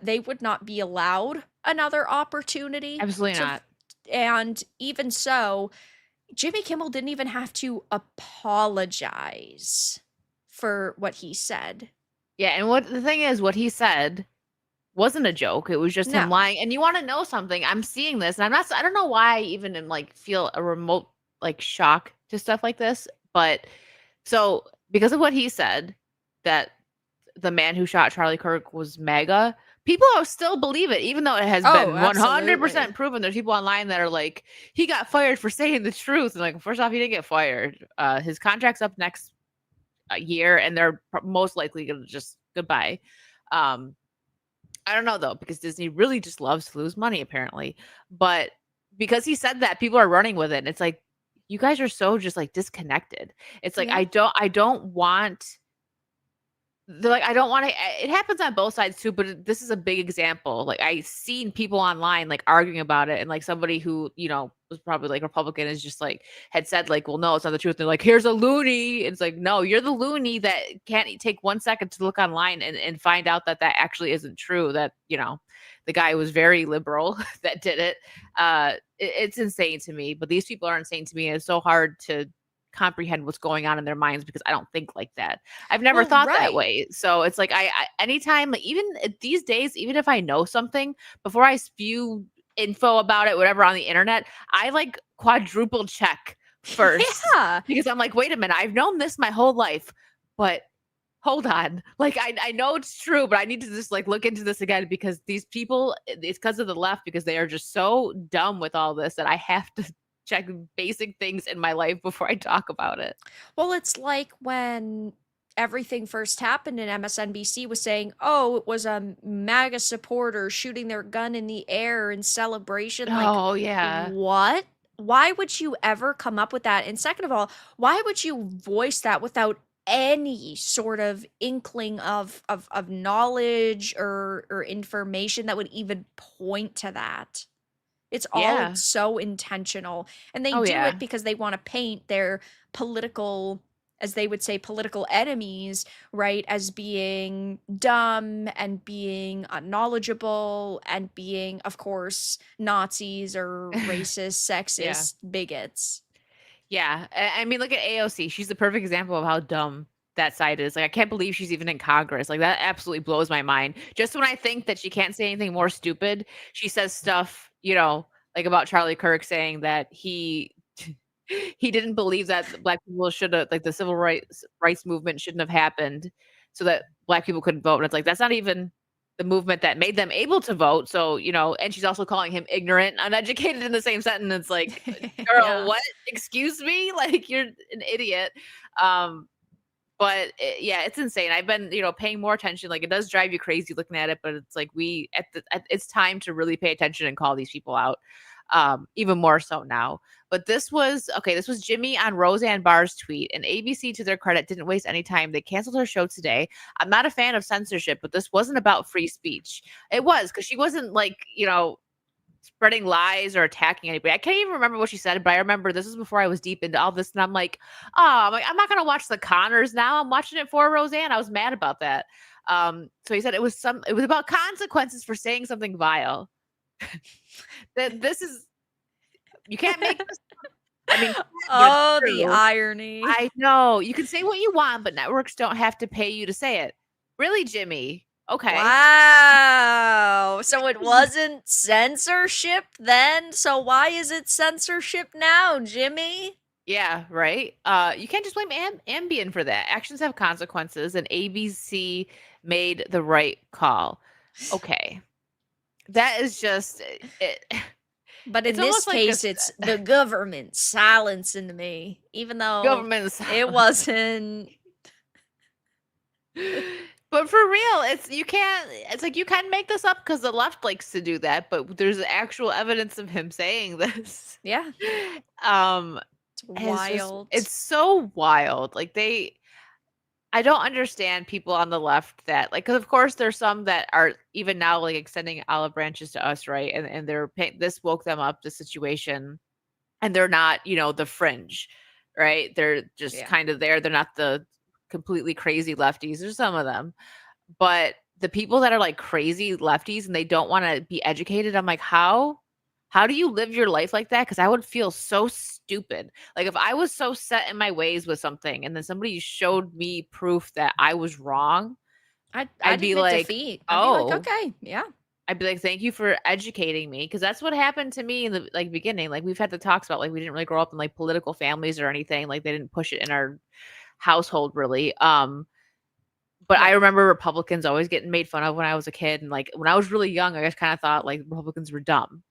they would not be allowed another opportunity Absolutely to not. and even so, Jimmy Kimmel didn't even have to apologize for what he said. Yeah, and what the thing is, what he said wasn't a joke. It was just him No. lying. And you want to know something? I'm seeing this, and I don't know why I even am like feel a remote like shock to stuff like this. But so because of what he said, that the man who shot Charlie Kirk was MAGA, people still believe it, even though it has Oh, been absolutely. 100% proven. There's people online that are like, he got fired for saying the truth. And like, first off, he didn't get fired. His contract's up next year, and they're most likely gonna just goodbye. I don't know though, because Disney really just loves to lose money apparently. But because he said that, people are running with it. And it's like, you guys are so just like disconnected. It's like Yeah. I don't want they're like, I don't want to. It happens on both sides too, but this is a big example. Like I've seen people online like arguing about it, and like somebody who was probably like Republican is just like had said like, well, no, it's not the truth. They're like, here's a loony. It's like, no, you're the loony that can't take 1 second to look online and find out that actually isn't true. That the guy was very liberal that did it. It's insane to me, but these people are insane to me. And it's so hard to comprehend what's going on in their minds because I don't think like that. I've never Well, thought that right. way. So it's like I anytime, like even these days, even if I know something, before I spew info about it, whatever on the internet, I like quadruple check first Yeah. because I'm like, wait a minute, I've known this my whole life, but hold on. Like I know it's true, but I need to just like look into this again because these people, it's because of the left, because they are just so dumb with all this that I have to check basic things in my life before I talk about it. Well, it's like when everything first happened and MSNBC was saying, oh, it was a MAGA supporter shooting their gun in the air in celebration. Like, Oh, yeah. what? Why would you ever come up with that? And second of all, why would you voice that without any sort of inkling of knowledge or information that would even point to that? It's all Yeah. so intentional. And they Oh, do yeah. it because they want to paint their political, as they would say, political enemies, right, as being dumb and being unknowledgeable and being, of course, Nazis or racist, Yeah. sexist bigots. Yeah. I mean, look at AOC. She's the perfect example of how dumb that side is. Like, I can't believe she's even in Congress. Like, that absolutely blows my mind. Just when I think that she can't say anything more stupid, she says stuff, like about Charlie Kirk saying that he he didn't believe that black people should have, like, the civil rights movement shouldn't have happened so that black people couldn't vote. And it's like, that's not even the movement that made them able to vote. So, and she's also calling him ignorant, uneducated in the same sentence. Like, girl, Yeah. what? Excuse me? Like, you're an idiot. But yeah, it's insane. I've been, paying more attention. Like, it does drive you crazy looking at it, but it's like it's time to really pay attention and call these people out, even more so now. But this was Jimmy on Roseanne Barr's tweet, and ABC, to their credit, didn't waste any time. They canceled her show today. I'm not a fan of censorship, but this wasn't about free speech. It was, because she wasn't like, spreading lies or attacking anybody. I can't even remember what she said, but I remember this was before I was deep into all this, and I'm like, I'm not gonna watch the Connors now. I'm watching it for Roseanne. I was mad about that. So he said it was about consequences for saying something vile. That this is you can't make this. I mean, Oh, the irony. I know. You can say what you want, but networks don't have to pay you to say it. Really, Jimmy? Okay. Wow. So it wasn't censorship then? So why is it censorship now, Jimmy? Yeah, right. You can't just blame Ambien for that. Actions have consequences, and ABC made the right call. Okay. That is just it. But It's in this almost like a case, it's the government silencing me, even though government it wasn't. But for real, it's like you can make this up because the left likes to do that, but there's actual evidence of him saying this. Yeah, Um, it's and wild. it's so wild. Like I don't understand people on the left that like, because of course there's some that are even now like extending olive branches to us, right? And this woke them up, the situation, and they're not, the fringe, right? They're just Yeah. kind of there. They're not the completely crazy lefties. There's some of them, but the people that are like crazy lefties and they don't want to be educated, I'm like, how do you live your life like that? Because I would feel so stupid. Like if I was so set in my ways with something and then somebody showed me proof that I was wrong, I'd I'd be admit like, defeat. I'd be like, oh, okay, yeah. I'd be like, thank you for educating me. Cause that's what happened to me in the like beginning. Like we've had the talks about like we didn't really grow up in like political families or anything. Like they didn't push it in our household really. But I Right. remember Republicans always getting made fun of when I was a kid. And like when I was really young, I just kind of thought like Republicans were dumb.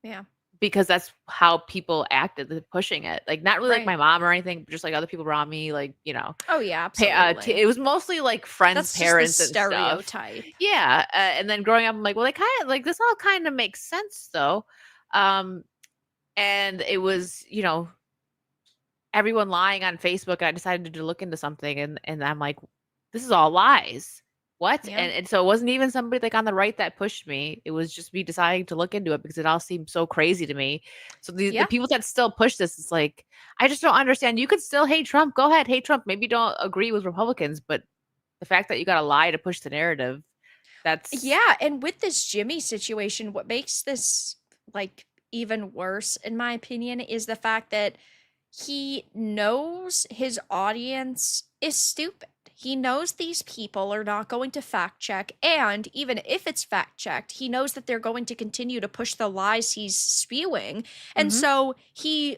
Yeah. Because that's how people acted, pushing it. Like, not really like Right. my mom or anything, but just like other people around me, like, Oh yeah, absolutely. it was mostly like friends, That's just the parents, and stuff. stereotype. Yeah. And then growing up, I'm like, well, they kind of like this all kind of makes sense though. And it was, everyone lying on Facebook. I decided to look into something and I'm like, this is all lies. What? Yeah. And so it wasn't even somebody like on the right that pushed me. It was just me deciding to look into it because it all seemed so crazy to me. So the Yeah. people that still push this, it's like, I just don't understand. You could still hate Trump. Go ahead, hate Trump. Maybe don't agree with Republicans, but the fact that you got to lie to push the narrative, that's Yeah, and with this Jimmy situation, what makes this like even worse, in my opinion, is the fact that he knows his audience is stupid. He knows these people are not going to fact check, and even if it's fact checked, he knows that th're going to continue to push the lies he's spewing. And Mhm. so he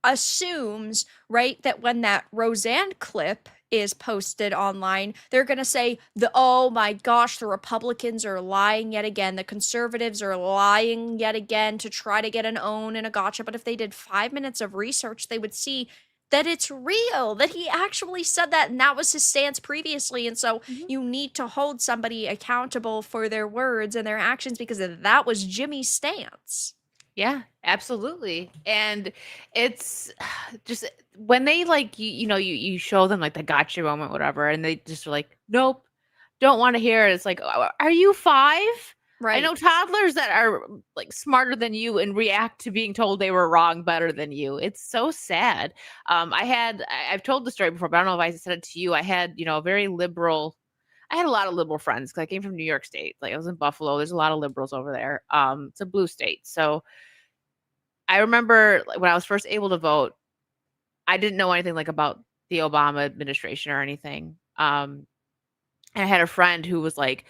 assumes, right, that when that Roseanne clip is posted online, they're going to say, oh my gosh, the Republicans are lying yet again. The conservatives are lying yet again to try to get an own and a gotcha. But if they did 5 minutes of research, they would see that it's real, that he actually said that and that was his stance previously. And so Mhm. you need to hold somebody accountable for their words and their actions because that was Jimmy's stance. Yeah, absolutely. And it's just when they like you show them like the gotcha moment, whatever, and they just are like, nope, don't want to hear it. It's like, are you 5? I know Right. toddlers that are like smarter than you and react to being told they were wrong better than you. It's so sad. I've told the story before, but I don't know if I said it to you. I had, a very liberal. I had a lot of liberal friends because I came from New York State. Like I was in Buffalo. There's a lot of liberals over there. It's a blue state, so I remember like, when I was first able to vote, I didn't know anything like about the Obama administration or anything. And I had a friend who was like,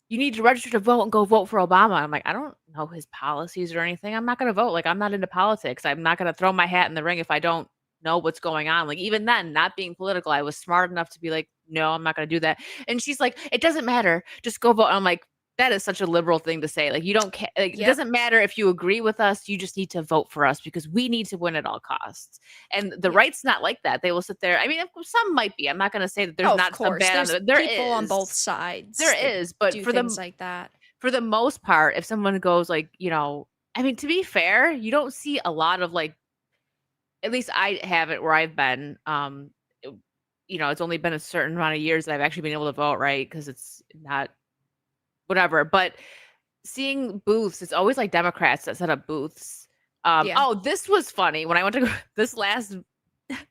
"You need to register to vote and go vote for Obama." I'm like, "I don't know his policies or anything. I'm not going to vote. Like, I'm not into politics. I'm not going to throw my hat in the ring if I don't know what's going on." Like, even then, not being political, I was smart enough to be like, "No, I'm not going to do that." And she's like, "It doesn't matter. Just go vote." I'm like, that is such a liberal thing to say. Like, you don't care. Like, it Yep. doesn't matter if you agree with us. You just need to vote for us because we need to win at all costs. And the Yep. right's not like that. They will sit there. I mean, some might be. I'm not going to say that there's Oh, not of some course. bad on There's it. There people on both is. sides There that is, but do for things the like that. for the most part, if someone goes like, I mean, to be fair, you don't see a lot of like, at least I haven't where I've been. it- it's only been a certain amount of years that I've actually been able to vote, right? Because it's not whatever. But seeing booths, it's always like Democrats that set up booths. Yeah. Oh, this was funny when I went to go this last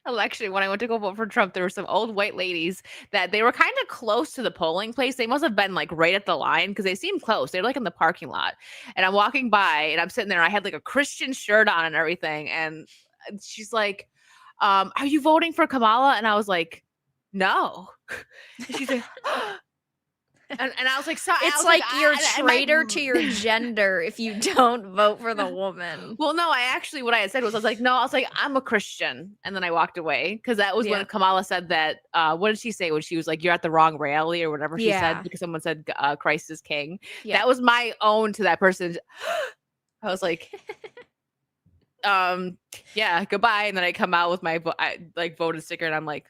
election when I went to go vote for Trump. There were some old white ladies that they were kind of close to the polling place. They must have been like right at the line because they seemed close. They were like in the parking lot. And I'm walking by and I'm sitting there. I had like a Christian shirt on and everything. And she's like, are you voting for Kamala? And I was like, no. And she's like, And I was like, so I It's was like you're I traitor to your gender if you don't vote for the woman. Well, no, what I had said was, I was like, no, I was like, I'm a Christian. And then I walked away because that was when Yeah. Kamala said that. What did she say when she was like, you're at the wrong rally or whatever she Yeah. said because someone said Christ is king? Yeah. That was my own to that person. I was like, yeah, goodbye. And then I come out with my voted sticker and I'm like,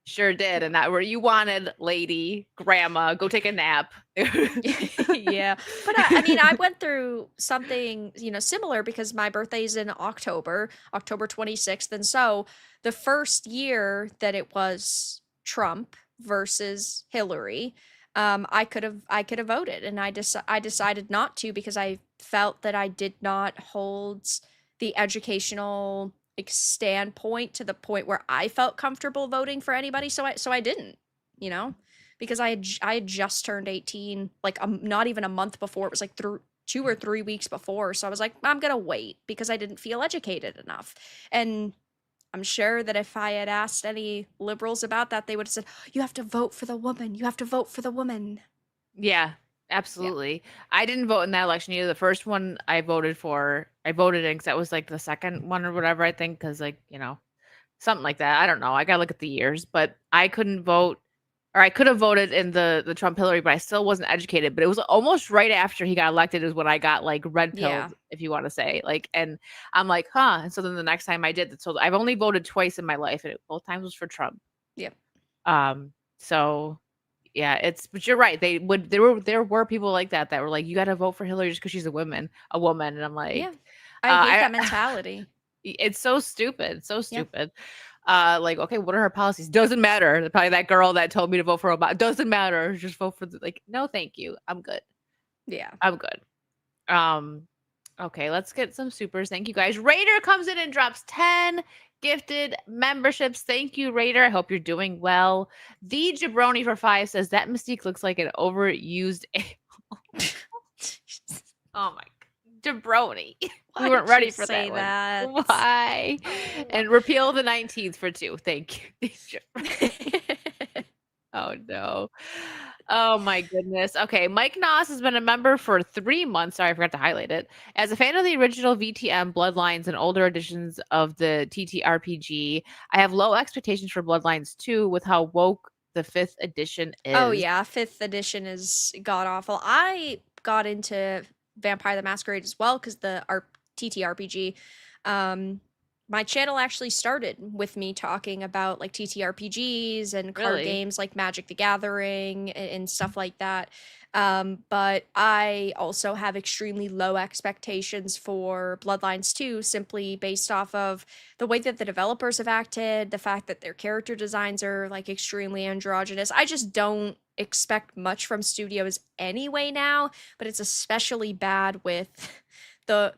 sure did. And that where you wanted, lady, grandma, go take a nap. Yeah. But I mean, I went through something, similar because my birthday is in October 26th. And so the first year that it was Trump versus Hillary, I could have voted, and I decided not to because I felt that I did not hold the educational standpoint to the point where I felt comfortable voting for anybody. So I didn't, because I had just turned 18, like not even a month before. It was like 2 or 3 weeks before. So I was like, I'm gonna wait because I didn't feel educated enough. And I'm sure that if I had asked any liberals about that, they would have said, "You have to vote for the woman. You have to vote for the woman." Yeah, absolutely. I didn't vote in that election either. The first one I voted in because that was like the second one or whatever, I think, because something like that. I don't know. I gotta look at the years, but I couldn't vote, or I could have voted in the Trump Hillary, but I still wasn't educated. But it was almost right after he got elected is when I got like red pilled, Yeah. if you want to say, like, and I'm like, huh. And so then the next time I did, so I've only voted twice in my life, and both times was for Trump. Yep. So yeah, but you're right. There were people like that were like, you got to vote for Hillary just because she's a woman, and I'm like, Yeah. I hate that mentality. it's so stupid, so stupid. Like, okay, what are her policies? Doesn't matter. Probably that girl that told me to vote for Obama. Doesn't matter. Just vote for no, thank you. I'm good. Yeah. I'm good. Okay, let's get some supers. Thank you guys. Raider comes in and drops 10 gifted memberships. Thank you, Raider. I hope you're doing well. The Jabroni for 5 says that Mystique looks like an overused. Oh my God. Jabroni. We weren't ready for that one. That. Why? And repeal the 19th for 2. Thank you. Oh no. Oh my goodness. Okay, Mike Noss has been a member for 3 months. Sorry, I forgot to highlight it. As a fan of the original VTM, Bloodlines, and older editions of the TTRPG, I have low expectations for Bloodlines 2 with how woke the 5th edition is. Oh yeah, 5th edition is god awful. I got into Vampire the Masquerade as well because the TTRPG. My channel actually started with me talking about like TTRPGs and card Really? games like Magic the Gathering and stuff like that. But I also have extremely low expectations for Bloodlines 2, simply based off of the way that the developers have acted, the fact that their character designs are like extremely androgynous. I just don't expect much from studios anyway now, but it's especially bad with the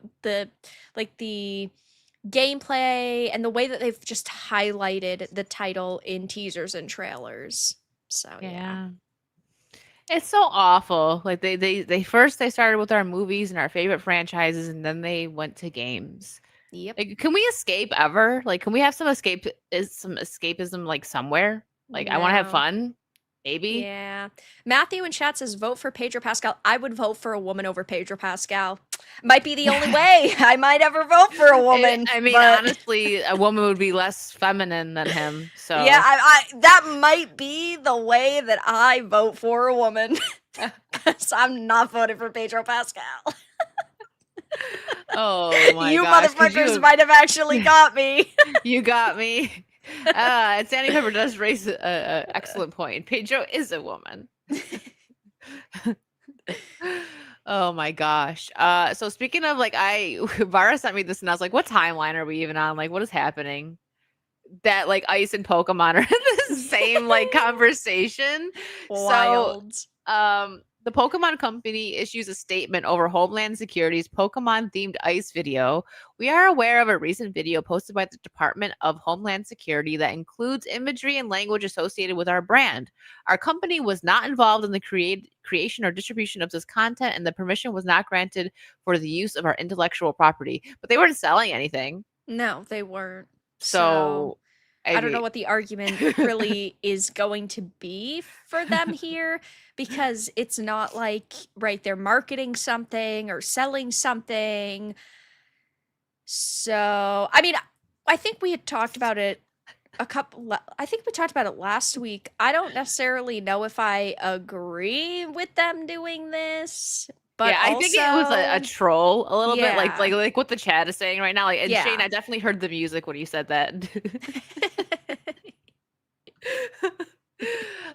gameplay and the way that they've just highlighted the title in teasers and trailers. So yeah. It's so awful. Like they first started with our movies and our favorite franchises, and then they went to games. Yep. Like, can we escape ever? Like, can we have some escapism like somewhere? Like, I want to have No. fun. Maybe. Yeah. Matthew in chat says vote for Pedro Pascal. I would vote for a woman over Pedro Pascal. Might be the only way I might ever vote for a woman. I mean, but honestly, a woman would be less feminine than him. So yeah, I that might be the way that I vote for a woman. Because I'm not voting for Pedro Pascal. Oh my you gosh, motherfuckers might have actually got me. You got me. And Sandy Pepper does raise an excellent point. Pedro is a woman. Oh my gosh. So speaking of Vara sent me this and I was like, what timeline are we even on? Like, what is happening? That like Ice and Pokemon are in the same like conversation. Wild. So the Pokemon Company issues a statement over Homeland Security's Pokemon-themed Ice video. We are aware of a recent video posted by the Department of Homeland Security that includes imagery and language associated with our brand. Our company was not involved in the creation or distribution of this content, and the permission was not granted for the use of our intellectual property. But they weren't selling anything. No, they weren't. So I don't know what the argument really is going to be for them here, because it's not like, right, they're marketing something or selling something. So, I mean, I think we had talked about it I think we talked about it last week. I don't necessarily know if I agree with them doing this, but Yeah, I think it was a also, troll a little bit, yeah. like what the chat is saying right now. Like, and Shane, Yeah. I definitely heard the music when you said that.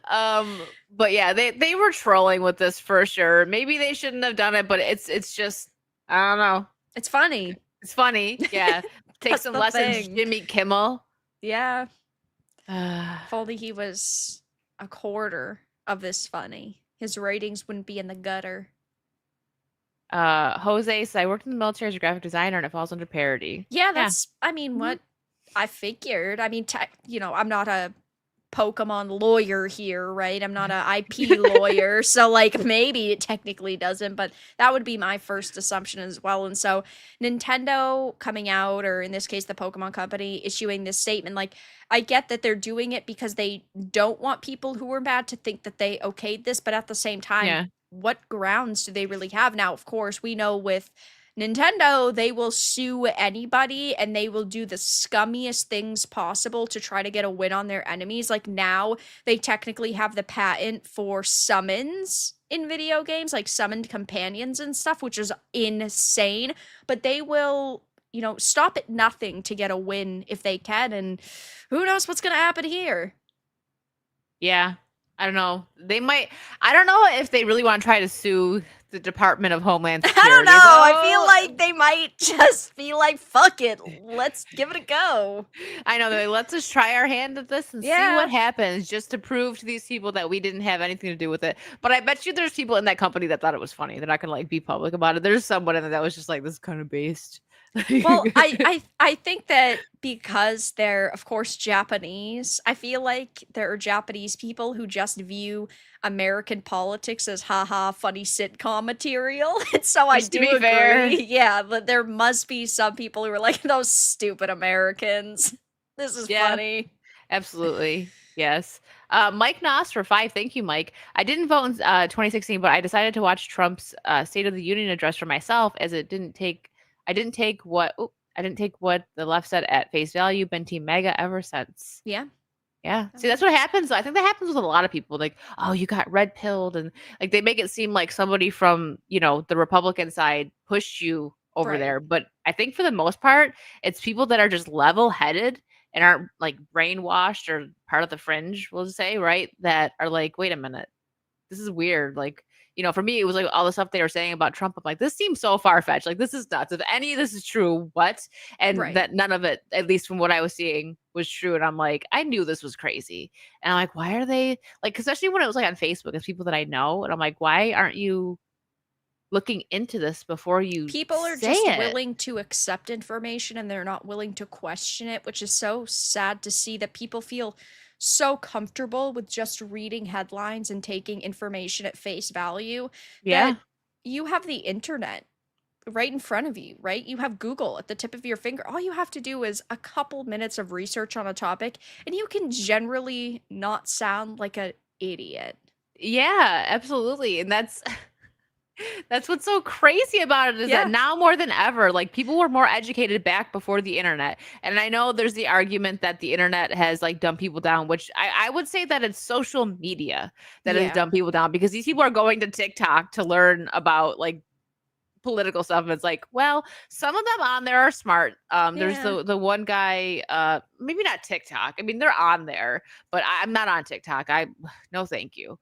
But yeah, they were trolling with this for sure. Maybe they shouldn't have done it, but it's just I don't know. It's funny. It's funny. Yeah. Take That's some the lessons, thing. Jimmy Kimmel. Yeah. Uh, If only he was a quarter of this funny, his ratings wouldn't be in the gutter. Jose said, I worked in the military as a graphic designer and it falls under parody. Yeah, that's, I mean, Mhm. what I figured. I mean, you know, I'm not a Pokemon lawyer here, right? I'm not a IP lawyer, so like maybe it technically doesn't, but that would be my first assumption as well. And so Nintendo coming out, or in this case the Pokemon company issuing this statement, like I get that they're doing it because they don't want people who are mad to think that they okayed this, but at the same time, Yeah. what grounds do they really have? Now, of course, we know with Nintendo, they will sue anybody and they will do the scummiest things possible to try to get a win on their enemies. Like now, they technically have the patent for summons in video games, like summoned companions and stuff, which is insane. But they will, you know, stop at nothing to get a win if they can. And who knows what's going to happen here? Yeah. I don't know. They might. I don't know if they really want to try to sue the Department of Homeland Security. I don't know. I feel though. like they might just be like, fuck it. Let's give it a go. I know. They're like, let's just try our hand at this and see Yeah. what happens, just to prove to these people that we didn't have anything to do with it. But I bet you there's people in that company that thought it was funny. They're not gonna like be public about it. There's someone in there that was just like, this is kind of based. Well, I think that because they're, of course, Japanese, I feel like there are Japanese people who just view American politics as haha funny sitcom material. And so I Which, to do be agree. fair- Yeah, but there must be some people who are like, those stupid Americans. This is Yeah. funny. Absolutely. Yes. Mike Noss for 5. Thank you, Mike. I didn't vote in 2016, but I decided to watch Trump's State of the Union address for myself, as I didn't take what the left said at face value. Been Team MAGA ever since. Yeah. Yeah. See, that's what happens. I think that happens with a lot of people. Like, oh, you got red pilled, and like they make it seem like somebody from, you know, the Republican side pushed you over Right. there. But I think for the most part, it's people that are just level headed and aren't like brainwashed or part of the fringe, we'll just say, right? That are like, wait a minute, this is weird. Like, you know, for me, it was like all the stuff they were saying about Trump. I'm like, this seems so far fetched. Like, this is nuts. If any of this is true, what? And Right. that none of it, at least from what I was seeing, was true. And I'm like, I knew this was crazy. And I'm like, why are they like, especially when it was like on Facebook, it's people that I know. And I'm like, why aren't you looking into this before you People are say just it? willing to accept information and they're not willing to question it, which is so sad to see that people feel so comfortable with just reading headlines and taking information at face value Yeah. that you have the internet right in front of you, right? You have Google at the tip of your finger. All you have to do is a couple minutes of research on a topic and you can generally not sound like an idiot. Yeah, absolutely. And that's that's what's so crazy about it is Yeah. that now more than ever, like people were more educated back before the internet. And I know there's the argument that the internet has like dumbed people down, which I would say that it's social media that has Yeah. dumbed people down, because these people are going to TikTok to learn about like political stuff. And it's like, well, some of them on there are smart. There's Yeah. the one guy, maybe not TikTok. I mean, they're on there, but I'm not on TikTok. No, thank you.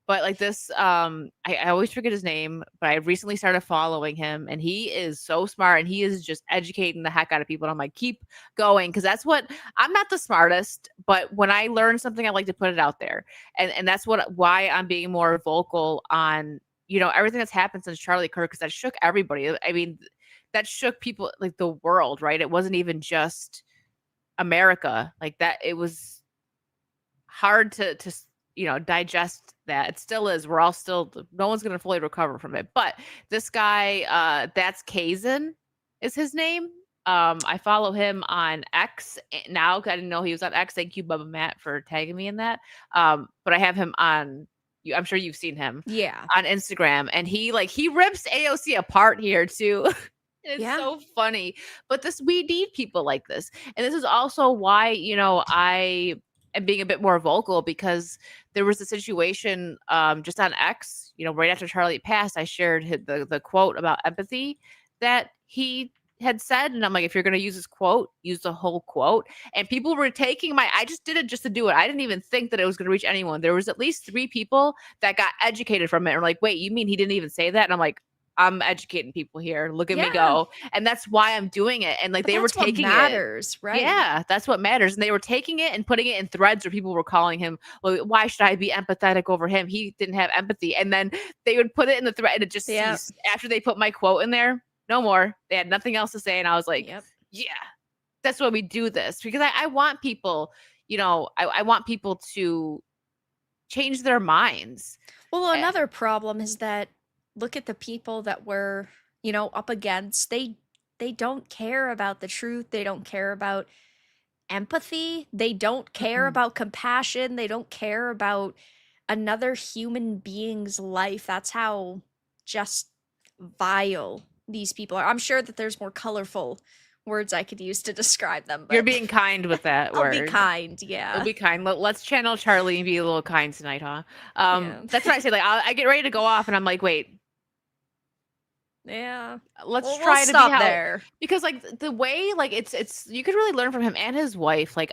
But like this, I always forget his name, but I recently started following him, and he is so smart, and he is just educating the heck out of people. And I'm like, keep going, because that's what I'm not the smartest, but when I learn something, I like to put it out there, and that's why I'm being more vocal on, you know, everything that's happened since Charlie Kirk, because that shook everybody. I mean, that shook people, like the world, right? It wasn't even just America, like that. It was hard to digest that. It still is. We're all still, no one's gonna fully recover from it. But this guy, that's Kazan is his name. I follow him on X now 'cause I didn't know he was on X. Thank you, Bubba Matt, for tagging me in that. But I have him on. I'm sure you've seen him Yeah. on Instagram, and he rips AOC apart here too. It's Yeah. so funny. But we need people like this. And this is also why, I am being a bit more vocal, because there was a situation just on X, right after Charlie passed. I shared the quote about empathy that he had said. And I'm like, if you're going to use this quote, use the whole quote. And people were taking I just did it just to do it. I didn't even think that it was going to reach anyone. There was at least 3 people that got educated from it. And were like, wait, you mean he didn't even say that? And I'm like, I'm educating people here. Look at me Yeah. go. And that's why I'm doing it. And But they were that's what taking matters, right? Yeah, that's what matters. And they were taking it and putting it in threads where people were calling him, well, why should I be empathetic over him? He didn't have empathy. And then they would put it in the thread and it just Yep. ceased. After they put my quote in there, no more. They had nothing else to say. And I was like, Yep. yeah, that's why we do this. Because I want people, I want people to change their minds. Well, another problem is that look at the people that we're, up against. They don't care about the truth. They don't care about empathy. They don't care Mm-mm. about compassion. They don't care about another human being's life. That's how just vile these people are. I'm sure that there's more colorful words I could use to describe them, but You're being kind with that I'll word. be kind, yeah. We'll be kind. Let's channel Charlie and be a little kind tonight, huh? Yeah. That's what I say. Like, I get ready to go off, and I'm like, wait, Yeah. let's We'll try to stop be how, there. because like the way, like it's you could really learn from him and his wife. Like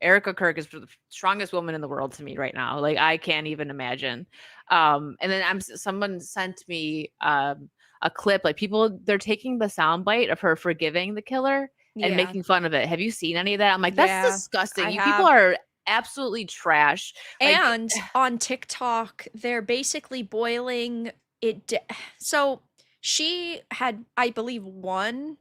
Erica Kirk is the strongest woman in the world to me right now. Like I can't even imagine. And then someone sent me a clip. Like they're taking the soundbite of her forgiving the killer and Yeah. making fun of it. Have you seen any of that? I'm like, that's Yeah, disgusting. I You people have. are absolutely trash. Like, And on TikTok, they're basically boiling it. So she had, I believe, won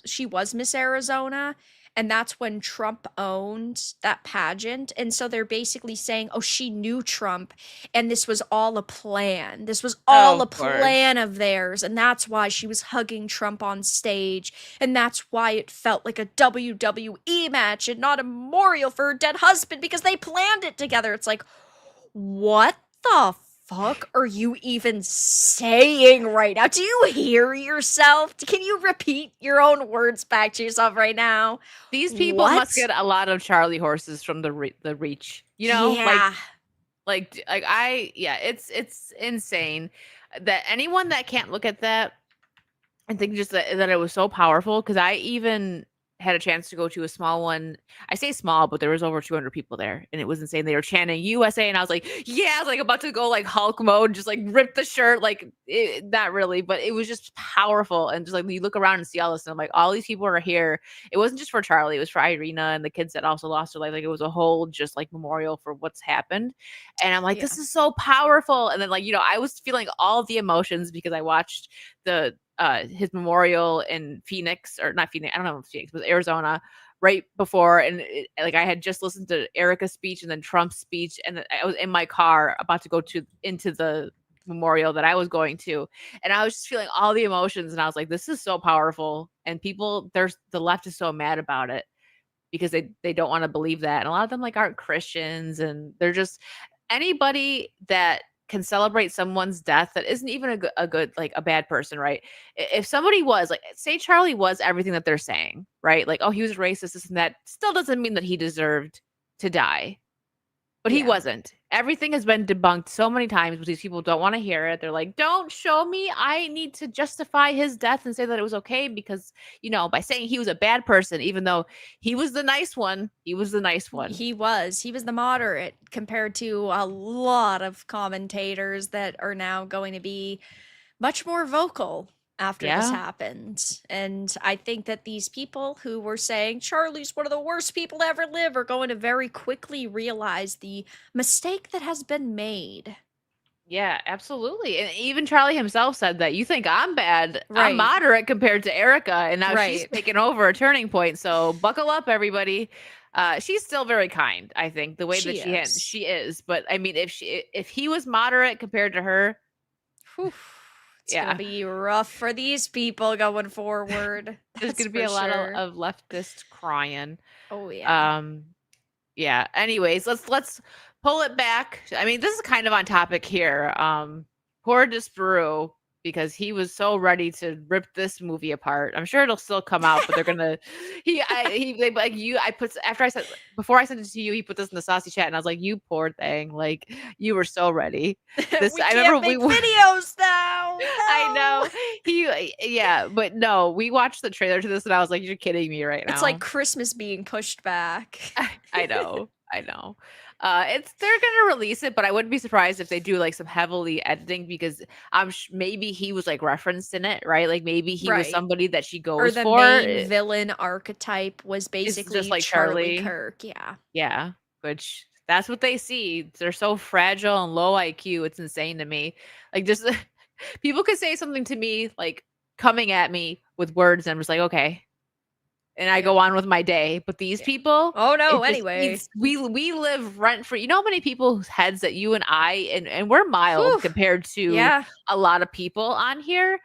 she was Miss Arizona, and that's when Trump owned that pageant. And so they're basically saying, oh, she knew Trump, and this was all a plan. This was all a of course. plan of theirs, and that's why she was hugging Trump on stage, and that's why it felt like a WWE match and not a memorial for her dead husband, because they planned it together. It's like, what the fuck are you even saying right now? Do you hear yourself? Can you repeat your own words back to yourself right now? These people What? must get a lot of Charlie horses from the reach. Yeah. It's insane that anyone that can't look at that and think just that it was so powerful. Because I even had a chance to go to a small one. I say small, but there was over 200 people there, and it was insane. They were chanting USA, and I was like, yeah, I was like about to go like Hulk mode, just like rip the shirt, not really, but it was just powerful. And just like you look around and see all this, and I'm like, all these people are here. It wasn't just for Charlie, it was for Irina and the kids that also lost their life. Like it was a whole just like memorial for what's happened. And I'm like, this is so powerful. And then like, I was feeling all of the emotions because I watched his memorial in Phoenix, or not Phoenix, I don't know if Phoenix, but Arizona right before. And like I had just listened to Erica's speech and then Trump's speech, and I was in my car about to go into the memorial that I was going to, and I was just feeling all the emotions, and I was like, this is so powerful. And the left is so mad about it because they don't want to believe that, and a lot of them like aren't Christians, and they're just anybody that can celebrate someone's death that isn't even a good, like a bad person, right? If somebody was like, say Charlie was everything that they're saying, right? Like, oh, he was racist, this and that, still doesn't mean that he deserved to die. But he wasn't. Everything has been debunked so many times, but these people don't want to hear it. They're like, don't show me. I need to justify his death and say that it was okay because, by saying he was a bad person, even though he was the nice one, he was the nice one. He was the moderate compared to a lot of commentators that are now going to be much more vocal after this happened. And I think that these people who were saying Charlie's one of the worst people to ever live are going to very quickly realize the mistake that has been made. Yeah, absolutely. And even Charlie himself said that. You think I'm bad. Right. I'm moderate compared to Erica, and now she's taken over a turning point. So buckle up, everybody. She's still very kind, I think, the way that she is. But I mean, if he was moderate compared to her, Whew. It's gonna be rough for these people going forward. There's gonna be a lot of leftist crying. Oh yeah. Yeah. Anyways, let's pull it back. I mean, this is kind of on topic here. Poor Disparu, because he was so ready to rip this movie apart. I'm sure it'll still come out, but they're gonna. Before I sent it to you, he put this in the saucy chat, and I was like, "You poor thing, like you were so ready." We can't make videos now. I know but no, we watched the trailer to this, and I was like, "You're kidding me right now." It's like Christmas being pushed back. I know. They're gonna release it, but I wouldn't be surprised if they do like some heavily editing, because maybe he was like referenced in it, right? Like maybe he was somebody that she goes or the for. main villain archetype was basically just like Charlie Charlie. Kirk. Yeah, which that's what they see. They're so fragile and low IQ. It's insane to me. Like just people could say something to me like coming at me with words, and I'm just like, okay. And I go on with my day, but these people, oh no, anyway, we live rent free. You know how many people's heads that you and I and we're mild compared to a lot of people on here.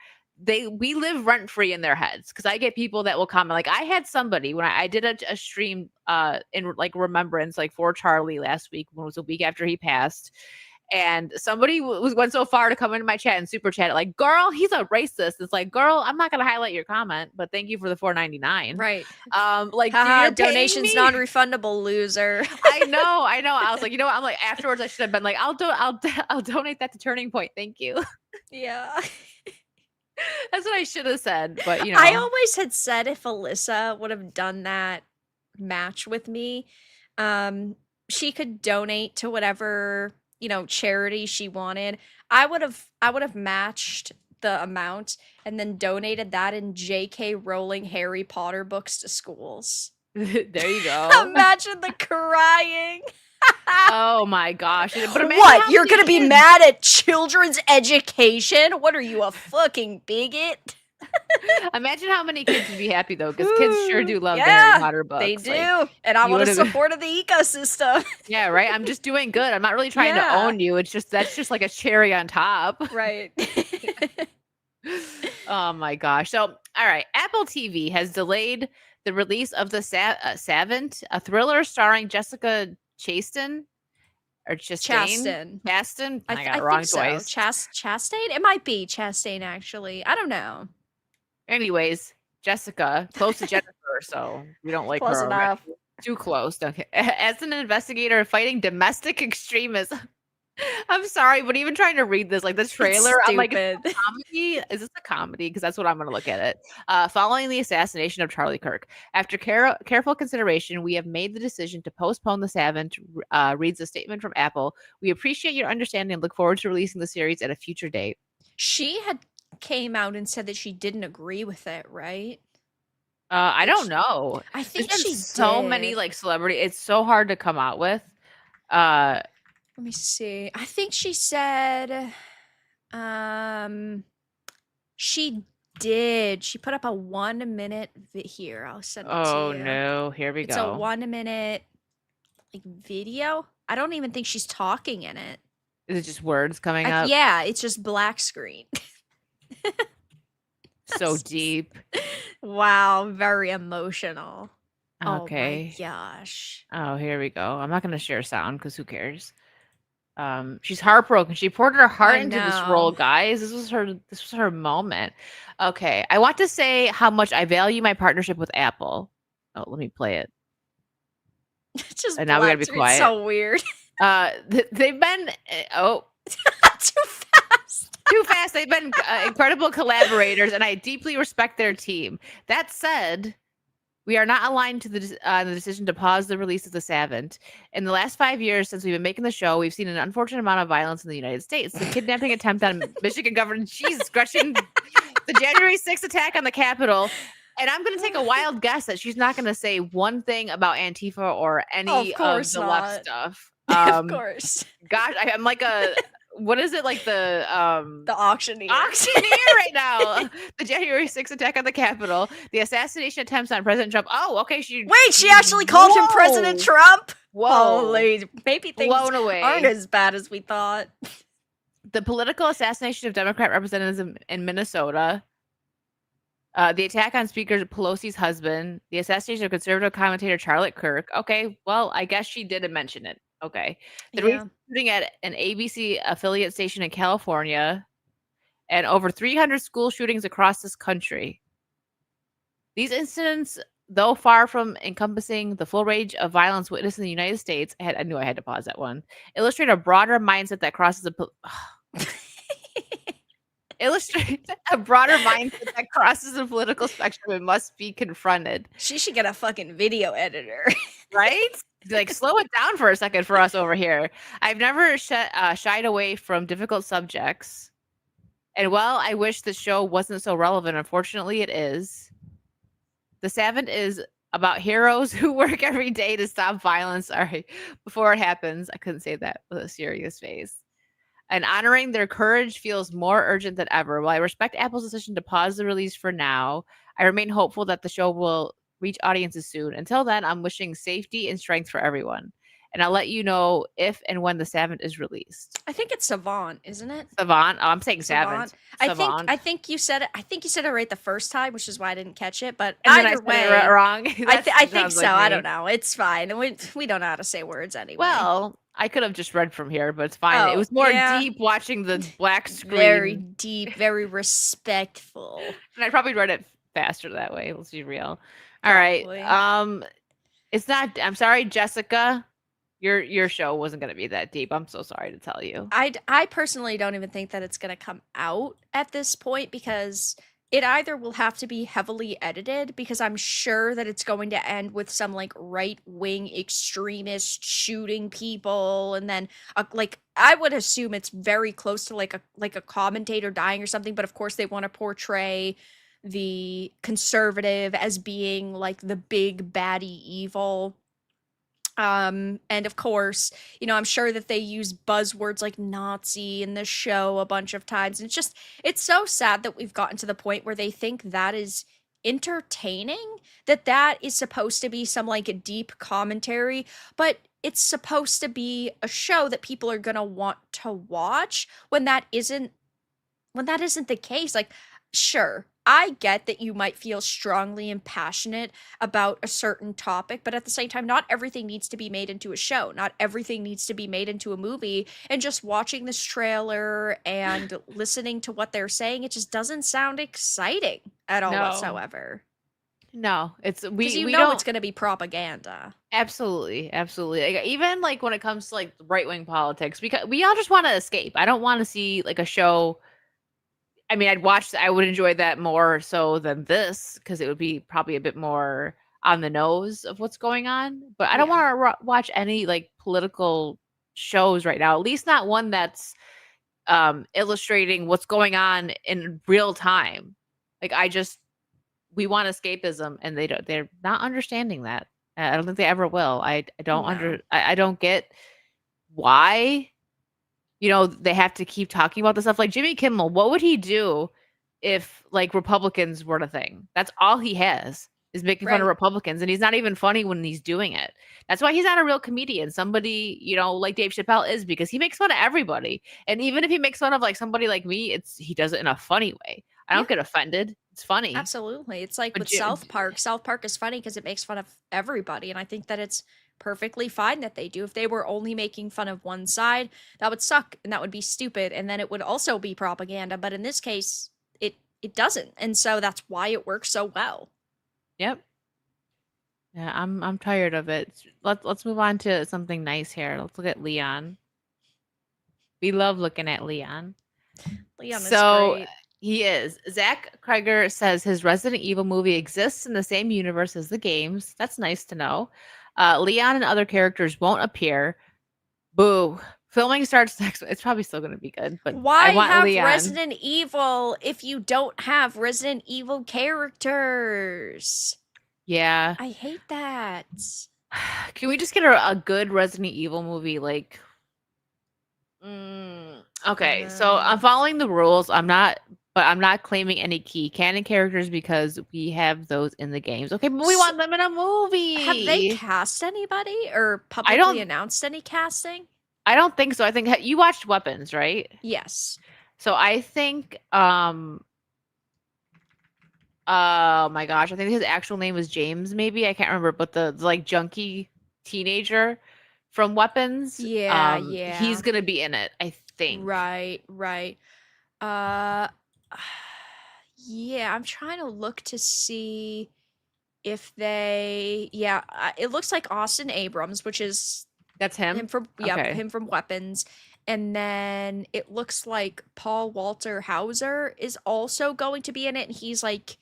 We live rent free in their heads, because I get people that will comment. Like I had somebody when I did a stream in like remembrance, like for Charlie last week, when it was a week after he passed. And somebody went so far to come into my chat and super chat like, "Girl, he's a racist." It's like, girl, I'm not gonna highlight your comment, but thank you for the $4.99. Right. Like donations non-refundable, loser. I know. I was like, you know what? I'm like, afterwards I should have been like, I'll donate that to Turning Point. Thank you. Yeah. That's what I should have said. But you know, I always had said if Alyssa would have done that match with me, she could donate to whatever, charity she wanted. I would have matched the amount and then donated that in J.K. Rowling Harry Potter books to schools. There you go. Imagine the crying. Oh my gosh. But what? You're going to be mad at children's education? What are you, a fucking bigot? Imagine how many kids would be happy though, because kids sure do love the Harry Potter books. They do. And I want to support the ecosystem. Yeah, right. I'm just doing good. I'm not really trying to own you. That's just like a cherry on top. Right. Oh my gosh. So, all right. Apple TV has delayed the release of The Savant, a thriller starring Jessica Chastain. Or Chastain? Chastain? I got it wrong twice. Chastain? It might be Chastain, actually. I don't know. Anyways, Jessica, close to Jennifer, so we don't like close her. Enough. Too close. Okay. As an investigator fighting domestic extremism. I'm sorry, but even trying to read this, like the trailer, I'm like, is this a comedy? Is this a comedy? Because that's what I'm going to look at it. Following the assassination of Charlie Kirk, after careful consideration, we have made the decision to postpone The Savant. Reads a statement from Apple. We appreciate your understanding and look forward to releasing the series at a future date. She had came out and said that she didn't agree with it, right? I don't know. I think There's she so many like celebrity. It's so hard to come out with. Let me see. I think she said she did. She put up a 1 minute here. I'll send it to you. Oh no, here we go. It's a 1 minute like video. I don't even think she's talking in it. Is it just words coming up? Yeah, it's just black screen. So deep. Wow, very emotional. Okay. Oh my gosh. Oh, here we go. I'm not going to share sound because who cares? She's heartbroken. She poured her heart into this role, guys. This was her moment. Okay. I want to say how much I value my partnership with Apple. Oh, let me play it. It's just and now we gotta be quiet. It's so weird. They've been too fast. Too fast. They've been incredible collaborators, and I deeply respect their team. That said, we are not aligned to the decision to pause the release of The Savant. In the last 5 years since we've been making the show, we've seen an unfortunate amount of violence in the United States. The kidnapping attempt on Michigan Governor, Jesus, Gretchen, the January 6th attack on the Capitol. And I'm going to take a wild guess that she's not going to say one thing about Antifa or any of the left stuff. Of course. Gosh, I'm like what is it, like the auctioneer right now? The January 6th attack on the Capitol, the assassination attempts on President Trump. Oh, okay. She actually called him President Trump. Whoa, holy, maybe things blown away. aren't as bad as we thought. The political assassination of Democrat representatives in Minnesota. The attack on Speaker Pelosi's husband. The assassination of conservative commentator Charlotte Kirk. Okay, well, I guess she did mention it. Okay. The Yeah. recent shooting at an ABC affiliate station in California. And over 300 school shootings across this country. These incidents, though far from encompassing the full range of violence witnessed in the United States, I knew I had to pause that one, illustrate a broader mindset that crosses the political spectrum and must be confronted. She should get a fucking video editor. Right? Like, slow it down for a second for us over here. I've never shied away from difficult subjects. And while I wish the show wasn't so relevant, unfortunately it is. The Savant is about heroes who work every day to stop violence. Sorry, before it happens. I couldn't say that with a serious face. And honoring their courage feels more urgent than ever. While I respect Apple's decision to pause the release for now, I remain hopeful that the show will reach audiences soon. Until then, I'm wishing safety and strength for everyone. And I'll let you know if and when the Savant is released. I think it's Savant, isn't it? Savant. Oh, I'm saying Savant. I think you said it. I think you said it right the first time, which is why I didn't catch it. But And then either I said way, it wrong. I think so. I don't know. It's fine. We don't know how to say words anyway. Well, I could have just read from here, but it's fine. It Oh, was more yeah. deep watching the black screen. Very deep, very respectful. And I probably read it faster that way. Let's be real. All right. Probably. It's not. I'm sorry, Jessica. Your show wasn't going to be that deep. I'm so sorry to tell you. I personally don't even think that it's going to come out at this point because it either will have to be heavily edited because I'm sure that it's going to end with some like right-wing extremist shooting people and then like I would assume it's very close to like a commentator dying or something, but of course they want to portray the conservative as being like the big baddie evil. And of course, I'm sure that they use buzzwords like Nazi in the show a bunch of times. And it's so sad that we've gotten to the point where they think that is entertaining, that is supposed to be some like a deep commentary, but it's supposed to be a show that people are gonna want to watch when that isn't the case. Like, sure, I get that you might feel strongly and passionate about a certain topic, but at the same time, not everything needs to be made into a show. Not everything needs to be made into a movie. And just watching this trailer and listening to what they're saying, it just doesn't sound exciting at all whatsoever. No, it's we know don't. It's going to be propaganda. Absolutely. Like, even like when it comes to like right-wing politics, because we all just want to escape. I don't want to see like a show. I mean, I would enjoy that more so than this because it would be probably a bit more on the nose of what's going on. But I don't want to watch any like political shows right now, at least not one that's illustrating what's going on in real time. Like, we want escapism and they're not understanding that. I don't think they ever will. I don't get why. They have to keep talking about this stuff. Like Jimmy Kimmel, what would he do if like Republicans were the thing? That's all he has is making fun of Republicans, and he's not even funny when he's doing it. That's why he's not a real comedian. Somebody, like Dave Chappelle is, because he makes fun of everybody. And even if he makes fun of like somebody like me, he does it in a funny way. I don't get offended. It's funny. Absolutely. It's like with South Park. South Park is funny because it makes fun of everybody, and I think that it's perfectly fine that they do. If they were only making fun of one side, that would suck and that would be stupid, and then it would also be propaganda. But in this case, it doesn't, and so that's why it works so well. Yep. Yeah, I'm tired of it. Let's move on to something nice here. Let's look at Leon. We love looking at Leon. Leon is great. He is. Zach Krieger says his Resident Evil movie exists in the same universe as the games. That's nice to know. Leon and other characters won't appear. Boo. Filming starts next. It's probably still going to be good, but why I want have Leon. Resident Evil if you don't have Resident Evil characters? Yeah. I hate that. Can we just get a good Resident Evil movie? Like, okay. So I'm following the rules. I'm not claiming any key canon characters because we have those in the games. Okay, but we want them in a movie. Have they cast anybody or publicly announced any casting? I don't think so. I think you watched Weapons, right? Yes. So I think oh my gosh, I think his actual name was James, maybe. I can't remember, but the like junkie teenager from Weapons, Yeah, he's yeah. gonna be in it, I think. Right, right. Uh yeah, I'm trying to look to see if they yeah, it looks like Austin Abrams, which is That's him him? from yep, Okay. him from Weapons. And then it looks like Paul Walter Hauser is also going to be in it, and he's like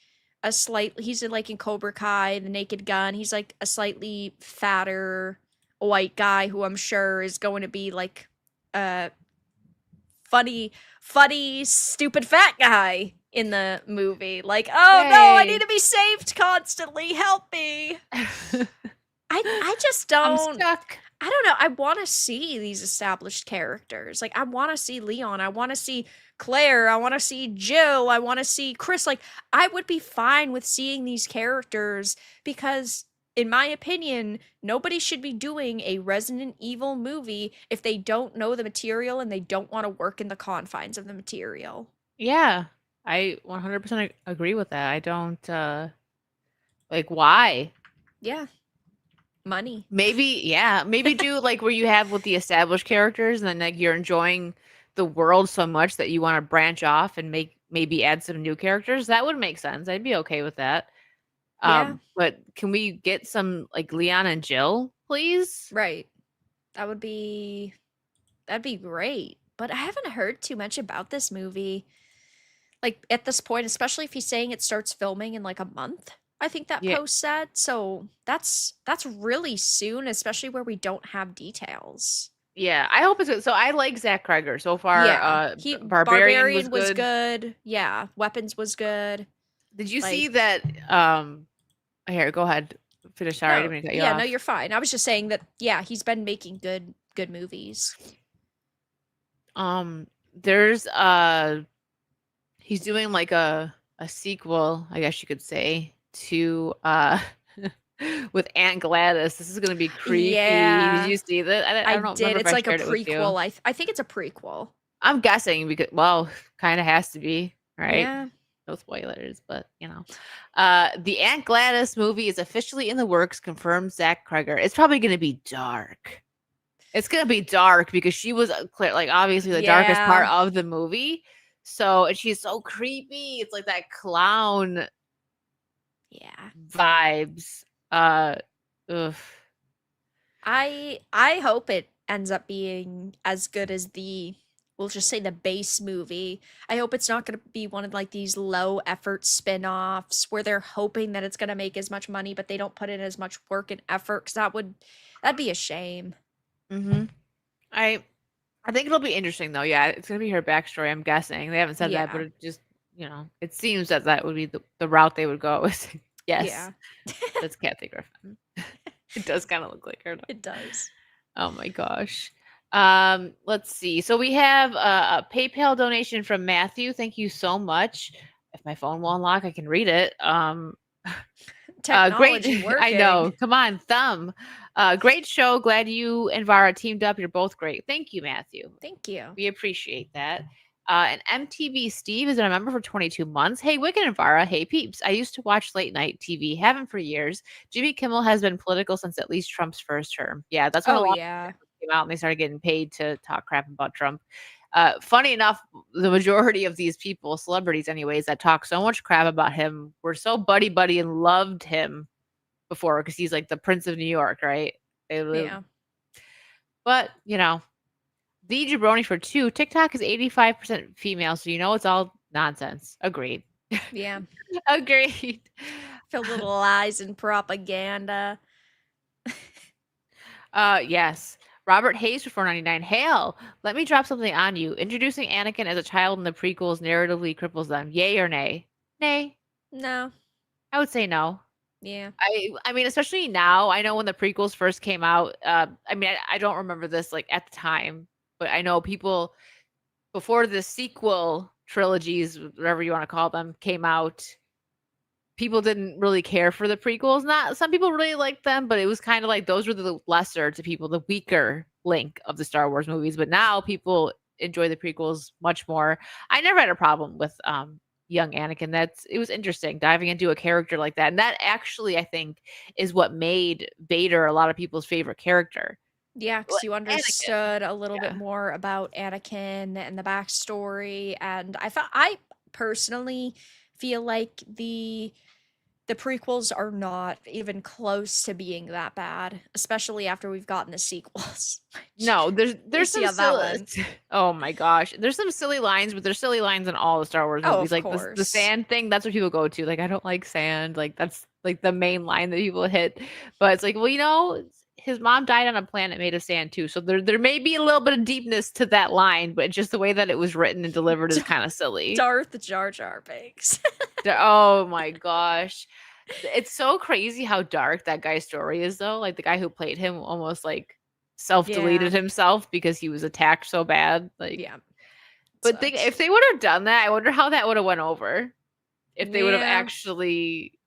he's in like in Cobra Kai, The Naked Gun. He's like a slightly fatter white guy who I'm sure is going to be like a funny, stupid fat guy in the movie. Like, oh no, I need Yay. to be saved constantly. Help me. I just I'm don't stuck. I don't know. I want to see these established characters. Like, I want to see Leon. I want to see Claire. I want to see Jill. I want to see Chris. Like, I would be fine with seeing these characters because, in my opinion, nobody should be doing a Resident Evil movie if they don't know the material and they don't want to work in the confines of the material. Yeah. I 100% agree with that. I don't like why? Yeah. Money. Maybe do like where you have with the established characters and then like you're enjoying the world so much that you want to branch off and maybe add some new characters. That would make sense. I'd be okay with that. Yeah. But can we get some like Leon and Jill, please? Right. That'd be great. But I haven't heard too much about this movie. Like at this point, especially if he's saying it starts filming in like a month. I think that Yeah. post said. So that's really soon, especially where we don't have details. Yeah, I hope it's good. So I like Zach Kreger so far. Yeah. He Barbarian was good. good. Yeah. Weapons was good. Did you Like see that? Here, go ahead. Finish. Sorry, I no. didn't mean to cut you Yeah, off. no, you're fine. I was just saying that yeah, he's been making good movies. There's he's doing like a sequel, I guess you could say, to with Aunt Gladys. This is gonna be creepy. Did Yeah. you see that? I I don't did. remember if It's I like a shared it with you. prequel. I think it's a prequel. I'm guessing because well, kind of has to be, right? Yeah. No spoilers, but you know. The Aunt Gladys movie is officially in the works, confirmed Zach Kreger. It's probably gonna be dark. It's gonna be dark because she was like obviously the darkest part Yeah. of the movie. So and she's so creepy. It's like that clown Yeah. vibes. Ugh. I hope it ends up being as good as the we'll just say the base movie. I hope it's not going to be one of like these low effort spin-offs where they're hoping that it's going to make as much money but they don't put in as much work and effort cuz that'd be a shame. Mm-hmm. I think it'll be interesting though. Yeah, it's gonna be her backstory. I'm guessing they haven't said that, but Yeah. it just it seems that would be the route they would go. Yes, Yeah. that's Kathy Griffin. It does kind of look like her. It does. Oh my gosh. Let's see. So we have a PayPal donation from Matthew. Thank you so much. If my phone will unlock, I can read it. Technology Great. I know. working. Come on, thumb. Great show. Glad you and Vara teamed up. You're both great. Thank you, Matthew. Thank you. We appreciate that. And MTV Steve has been a member for 22 months. Hey, Wicked and Vara. Hey, peeps. I used to watch late night TV. Haven't for years. Jimmy Kimmel has been political since at least Trump's first term. Yeah, that's when a Oh lot yeah. of people came out and they started getting paid to talk crap about Trump. Funny enough, the majority of these people, celebrities anyways, that talk so much crap about him were so buddy and loved him before because he's like the Prince of New York, right? Yeah. But, the jabroni for 2. TikTok is 85% female, so it's all nonsense. Agreed. Yeah. Agreed. For little lies and propaganda. Yes. Robert Hayes for $4.99. Hail, let me drop something on you. Introducing Anakin as a child in the prequels narratively cripples them. Yay or nay? Nay. No. I would say no. Yeah. I mean, especially now. I know when the prequels first came out. I mean, I don't remember this like at the time, but I know people before the sequel trilogies, whatever you want to call them, came out. People didn't really care for the prequels. Not some people really liked them, but it was kind of like those were the lesser to people, the weaker link of the Star Wars movies, but now people enjoy the prequels much more. I never had a problem with young Anakin. It was interesting diving into a character like that. And that actually I think is what made Vader a lot of people's favorite character. Yeah, Well, because you Anakin. understood a little bit Yeah. more about Anakin and the backstory, and I personally feel like the prequels are not even close to being that bad, especially after we've gotten the sequels. No, We'll there's see some how that went. oh my gosh. There's some silly lines, but there's silly lines in all the Star Wars Oh, movies. of Like the course. sand thing, that's what people go to. Like, I don't like sand. Like that's like the main line that people hit. But it's like, well, his mom died on a planet made of sand too. So there may be a little bit of deepness to that line, but just the way that it was written and delivered is kind of silly. Darth Jar Jar Binks. Oh my gosh. It's so crazy how dark that guy's story is though. Like the guy who played him almost like self-deleted Yeah. himself because he was attacked so bad. Like Yeah. but Sucks. if they would have done that, I wonder how that would have went over. If they would have Yeah. actually,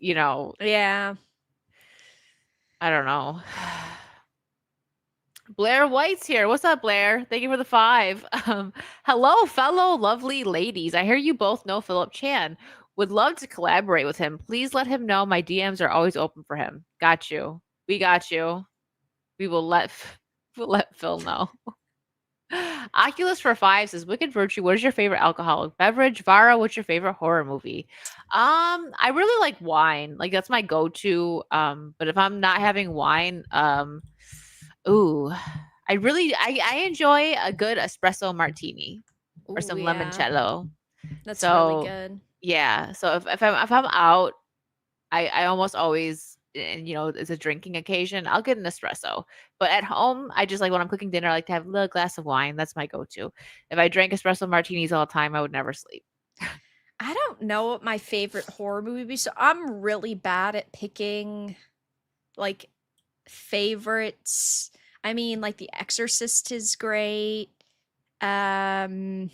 Yeah. I don't know. Blair White's here. What's up, Blair? Thank you for the 5. Hello, fellow lovely ladies. I hear you both know Philip Chan. Would love to collaborate with him. Please let him know my DMs are always open for him. Got you. We got you. We will we'll let Phil know. Oculus for 5 says, Wicked Virtue, what is your favorite alcoholic beverage? Vara, what's your favorite horror movie? I really like wine. Like that's my go-to. But if I'm not having wine, ooh, I enjoy a good espresso martini or Ooh, some yeah. limoncello. That's So really good. yeah, so if I'm out, I almost always, and it's a drinking occasion, I'll get an espresso. But at home, I just like when I'm cooking dinner, I like to have a little glass of wine. That's my go-to. If I drank espresso martinis all the time, I would never sleep. I don't know what my favorite horror movie would be, so I'm really bad at picking like favorites. I mean, like The Exorcist is great. I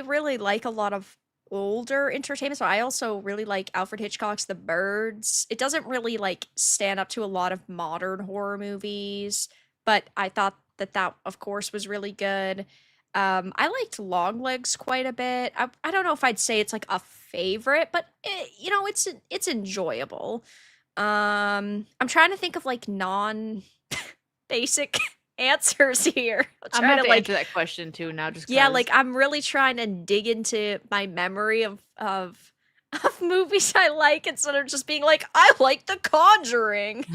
really like a lot of older entertainment, so I also really like Alfred Hitchcock's The Birds. It doesn't really like stand up to a lot of modern horror movies, but I thought that of course was really good. I liked Longlegs quite a bit. I don't know if I'd say it's like a favorite, but it's enjoyable. I'm trying to think of like non basic answers here. I'm gonna have to answer that question too now, just yeah, 'cause. like I'm really trying to dig into my memory of movies I like instead of just being like, I like The Conjuring.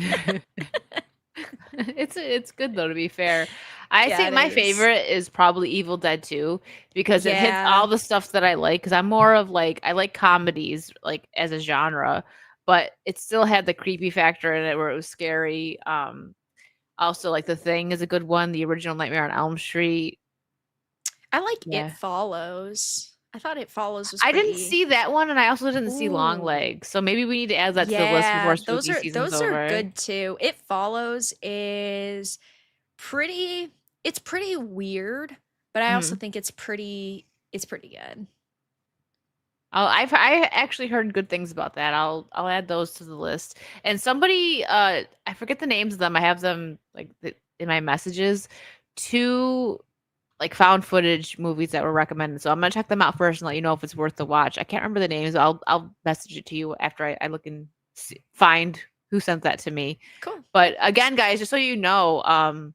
It's good though, to be fair. I Yeah, think it my is. favorite is probably Evil Dead 2 because it hits Yeah. all the stuff that I like. Because I'm more of like I like comedies like as a genre, but it still had the creepy factor in it where it was scary. Also like The Thing is a good one. The original Nightmare on Elm Street. I like Yeah. It Follows. I thought It Follows was I didn't pretty. see that one, and I also didn't see Ooh. Longlegs. So maybe we need to add that to the list before those spooky are season's those over. are good too. It Follows is pretty it's pretty weird, but I also think it's pretty good. I actually heard good things about that. I'll add those to the list. And somebody, I forget the names of them. I have them like in my messages. 2 like found footage movies that were recommended. So I'm gonna check them out first and let you know if it's worth the watch. I can't remember the names. I'll message it to you after I look and find who sent that to me. Cool. But again, guys, just so you know,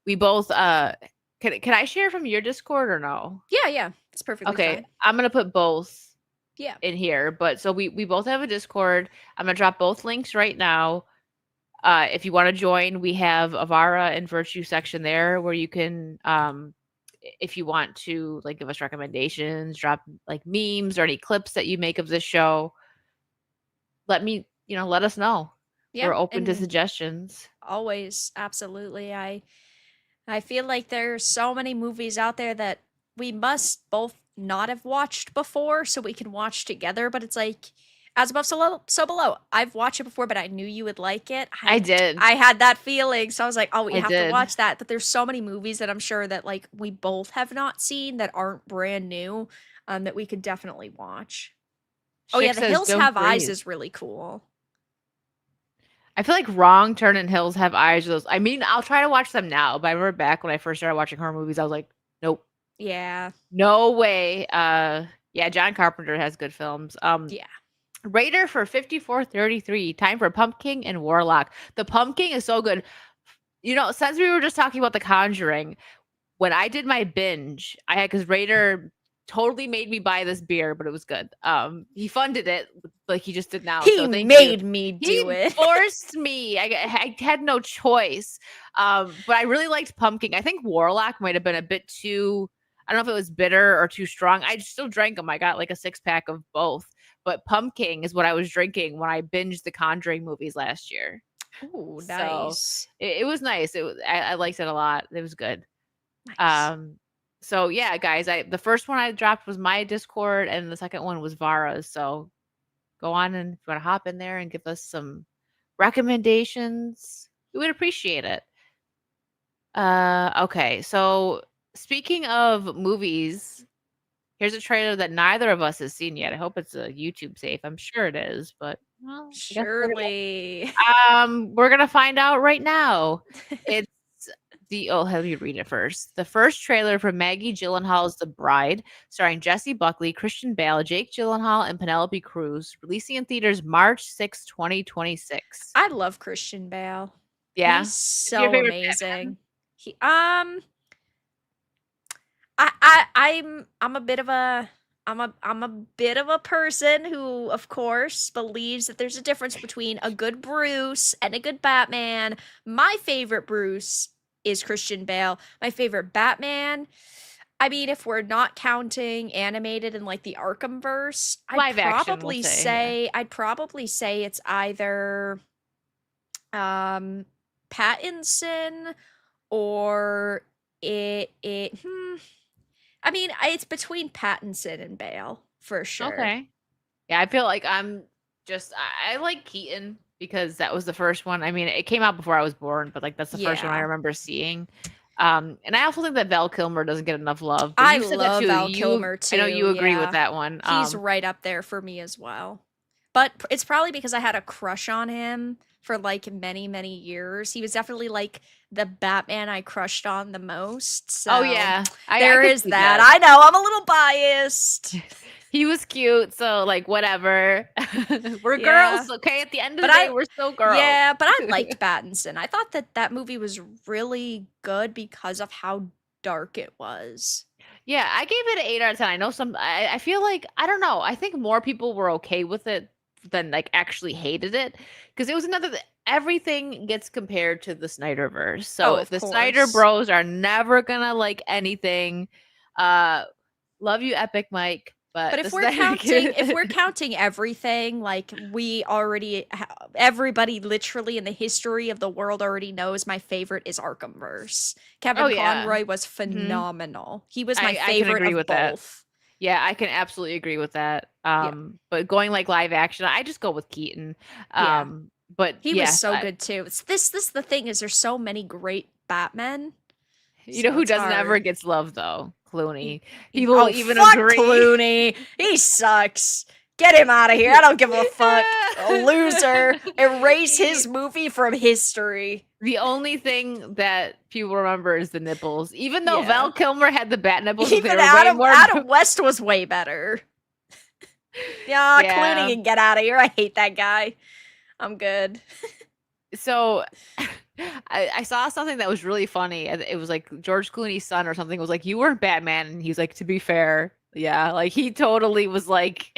we both can I share from your Discord or no? Yeah, it's perfectly Okay, fine. I'm gonna put both Yeah. in here. But so we both have a Discord. I'm gonna drop both links right now. If you want to join, we have a Vara and Virtue section there where you can, if you want to like give us recommendations, drop like memes or any clips that you make of this show. Let us know. Yeah. We're open to and suggestions. Always, absolutely. I feel like there's so many movies out there that we must both not have watched before so we can watch together, but it's like as above so below. I've watched it before, but I knew you would like it. I did. I had that feeling, so I was like, "Oh, we I have did. to watch that." But there's so many movies that I'm sure that like we both have not seen that aren't brand new, that we could definitely watch. Oh yeah, Chick The says, Hills "Don't Have Eyes breathe." is really cool. I feel like Wrong Turn and Hills Have Eyes. Those. I mean, I'll try to watch them now, but I remember back when I first started watching horror movies, I was like, nope, Yeah. no way. Yeah, John Carpenter has good films. Yeah. Raider for 5433. Time for Pumpkin and Warlock. The Pumpkin is so good. Since we were just talking about The Conjuring, when I did my binge, I had because Raider totally made me buy this beer, but it was good. He funded it like he just did now. He so thank made you. me He do it. forced me. I had no choice. But I really liked Pumpkin. I think Warlock might have been a bit too. I don't know if it was bitter or too strong. I still drank them. I got like a 6-pack of both. But Pumpkin is what I was drinking when I binged the Conjuring movies last year. Ooh, So nice. it was nice. I liked it a lot. It was good. Nice. So yeah, guys, the first one I dropped was my Discord, and the second one was Vara's. So go on, and if you want to hop in there and give us some recommendations, we would appreciate it. Okay, so speaking of movies, here's a trailer that neither of us has seen yet. I hope it's a YouTube safe. I'm sure it is, but well, I guess Surely. we're gonna find out right now. It's let me read it first. The first trailer for Maggie Gyllenhaal's The Bride, starring Jessie Buckley, Christian Bale, Jake Gyllenhaal, and Penelope Cruz, releasing in theaters March 6, 2026. I love Christian Bale. Yeah, He's Is he your so favorite amazing. I'm a bit of a I'm a bit of a person who, of course, believes that there's a difference between a good Bruce and a good Batman. My favorite Bruce is Christian Bale. My favorite Batman, I mean, if we're not counting animated and like the Arkhamverse, Live action, we'll say, I'd probably say it's either Pattinson or I mean, it's between Pattinson and Bale for sure. Okay. Yeah, I feel like I like Keaton because that was the first one. I mean, it came out before I was born, but like that's the first one I Yeah. remember seeing. And I also think that Val Kilmer doesn't get enough love. But I you said love that too. Val Kilmer I know too, you agree yeah. with that one. He's right up there for me as well. But it's probably because I had a crush on him for like many, many years. He was definitely like the Batman I crushed on the most. So Oh yeah, there could is see that. I know I'm a little biased. He was cute, so like whatever. We're Yeah. girls, okay? At the end of But the day, we're still girls. Yeah, but I liked Pattinson. I thought that movie was really good because of how dark it was. Yeah, I gave it an 8 out of 10. I know I feel like I don't know. I think more people were okay with it than like actually hated it because it was everything gets compared to the Snyderverse. So of the course. Snyder Bros are never gonna like anything. Love you, Epic Mike. But if we're counting everything, like everybody literally in the history of the world already knows my favorite is Arkhamverse. Kevin Conroy was phenomenal. He was my favorite agree of with both. That. Yeah, I can absolutely agree with that. But going like live action, I just go with Keaton. But he was so good too. This the thing is there's so many great Batmen. You know who doesn't ever gets love though? Clooney. He will even fuck agree. Clooney. He sucks. Get him out of here. I don't give a fuck. A loser. Erase his movie from history. The only thing that people remember is the nipples. Even though Val Kilmer had the bat nipples, even Adam West was way better. Yeah, Clooney can get out of here. I hate that guy. I'm good. So I saw something that was really funny. It was like George Clooney's son or something was like, "You weren't Batman," and he's like, "To be fair, yeah." Like he totally was like,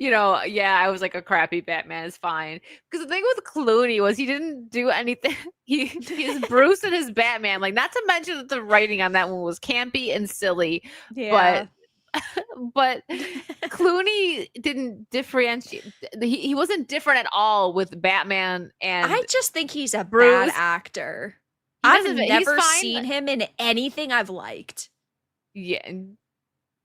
I was like a crappy Batman is fine. Because the thing with Clooney was he didn't do anything. His Bruce and his Batman, like not to mention that the writing on that one was campy and silly. Yeah. But Clooney didn't differentiate. He wasn't different at all with Batman and I just think he's a Bruce. bad actor. I've never seen him in anything I've liked. Yeah.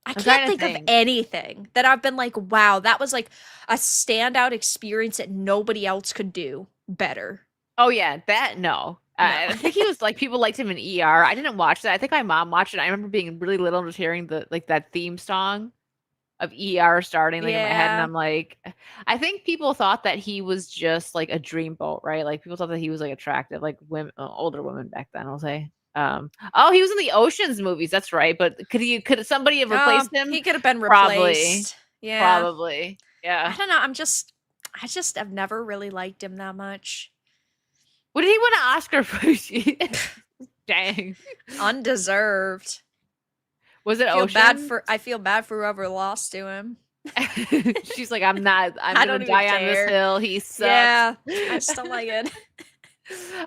I can't think of anything that I've been like, wow, that was like a standout experience that nobody else could do better. Oh yeah, no. I think he was like people liked him in ER. I didn't watch that. I think my mom watched it. I remember being really little and just hearing that theme song. of ER starting like in my head, and Yeah. I'm like, I think people thought that he was just like a dreamboat, right? Like people thought that he was like attractive, like women, older women back then, I'll say. Oh, he was in the Oceans movies. That's right. But could somebody have replaced him? He could have been Probably, replaced. Yeah. probably. I Yeah. don't know. I just have never really liked him that much. What did he win an Oscar for? Dang. Undeserved. Was it I feel bad Ocean? for I feel bad for whoever lost to him. She's like, I'm I gonna don't even die on this care. hill. He sucks. Yeah. I just don't like it.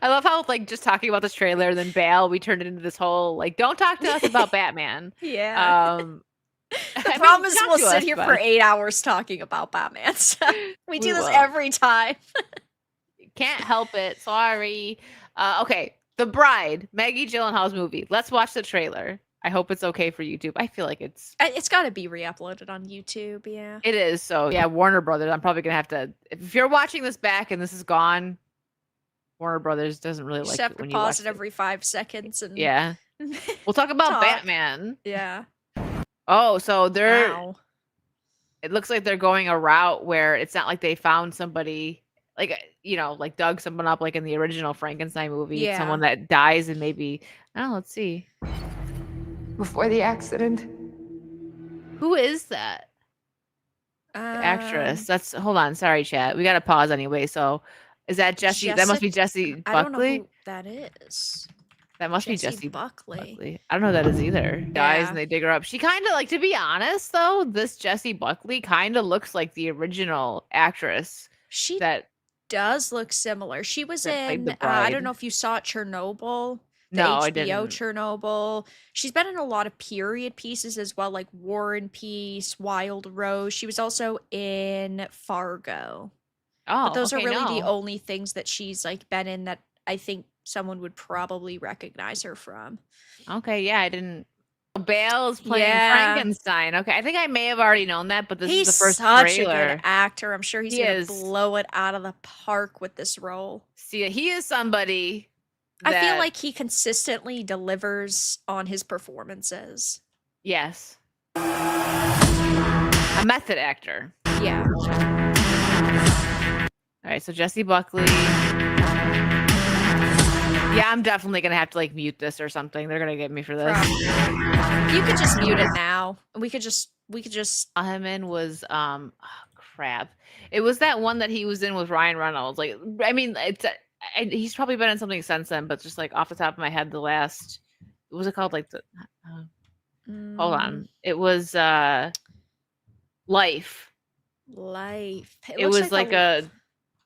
I love how like just talking about this trailer, then Bale, we turned it into this whole like, don't talk to us about Batman. Yeah. The The problem is talk we'll to sit us, here but for 8 hours talking about Batman. So we do this will. every time. Can't help it. Sorry. Okay, The Bride, Maggie Gyllenhaal's movie. Let's watch the trailer. I hope it's okay for YouTube. I feel like It's got to be re-uploaded on YouTube, yeah. it is. So yeah, Warner Brothers. I'm probably gonna have to. If you're watching this back and this is gone, Warner Brothers doesn't really You just like have it to when you watch pause it it. every 5 seconds and Yeah, we'll talk about Talk. Batman. Yeah. Oh, so they're. Wow. It looks like they're going a route where it's not like they found somebody like like dug someone up like in the original Frankenstein movie. It's someone Yeah. that dies and maybe let's see. Before the accident, Who is that? The actress. That's hold on, sorry, chat. We gotta pause anyway. So is that Jesse? That must be Jesse I don't know Buckley. who that is. That must be Jesse Jesse Buckley. I don't know who that is either. Dies Yeah. and they dig her up. She kind of like, to be honest though, this Jesse Buckley kind of looks like the original actress She that does look similar. She was that played in the I don't bride. know if you saw Chernobyl, the No, I HBO didn't. Chernobyl. She's been in a lot of period pieces as well, like War and Peace, Wild Rose. She was also in Fargo. Oh, But those okay, are really the no. only things that she's like been in that I think someone would probably recognize her from. Okay, yeah, I didn't. Bale's playing Yeah. Frankenstein. Okay, I think I may have already known that, but this He's is the first such a trailer. good actor. I'm sure he's He gonna is. blow it out of the park with this role. See, he is somebody. I feel that- like he consistently delivers on his performances. yes, a method actor. Yeah. All right, so Jesse Buckley. Yeah, I'm definitely gonna have to like mute this or something. They're gonna get me for this. You could just mute it now. We could just Him in was crap. It was that one that he was in with Ryan Reynolds. Like, I mean, he's probably been in something since then, but just like off the top of my head, the last what was it called? Like the hold on, it was Life. Life. It was like a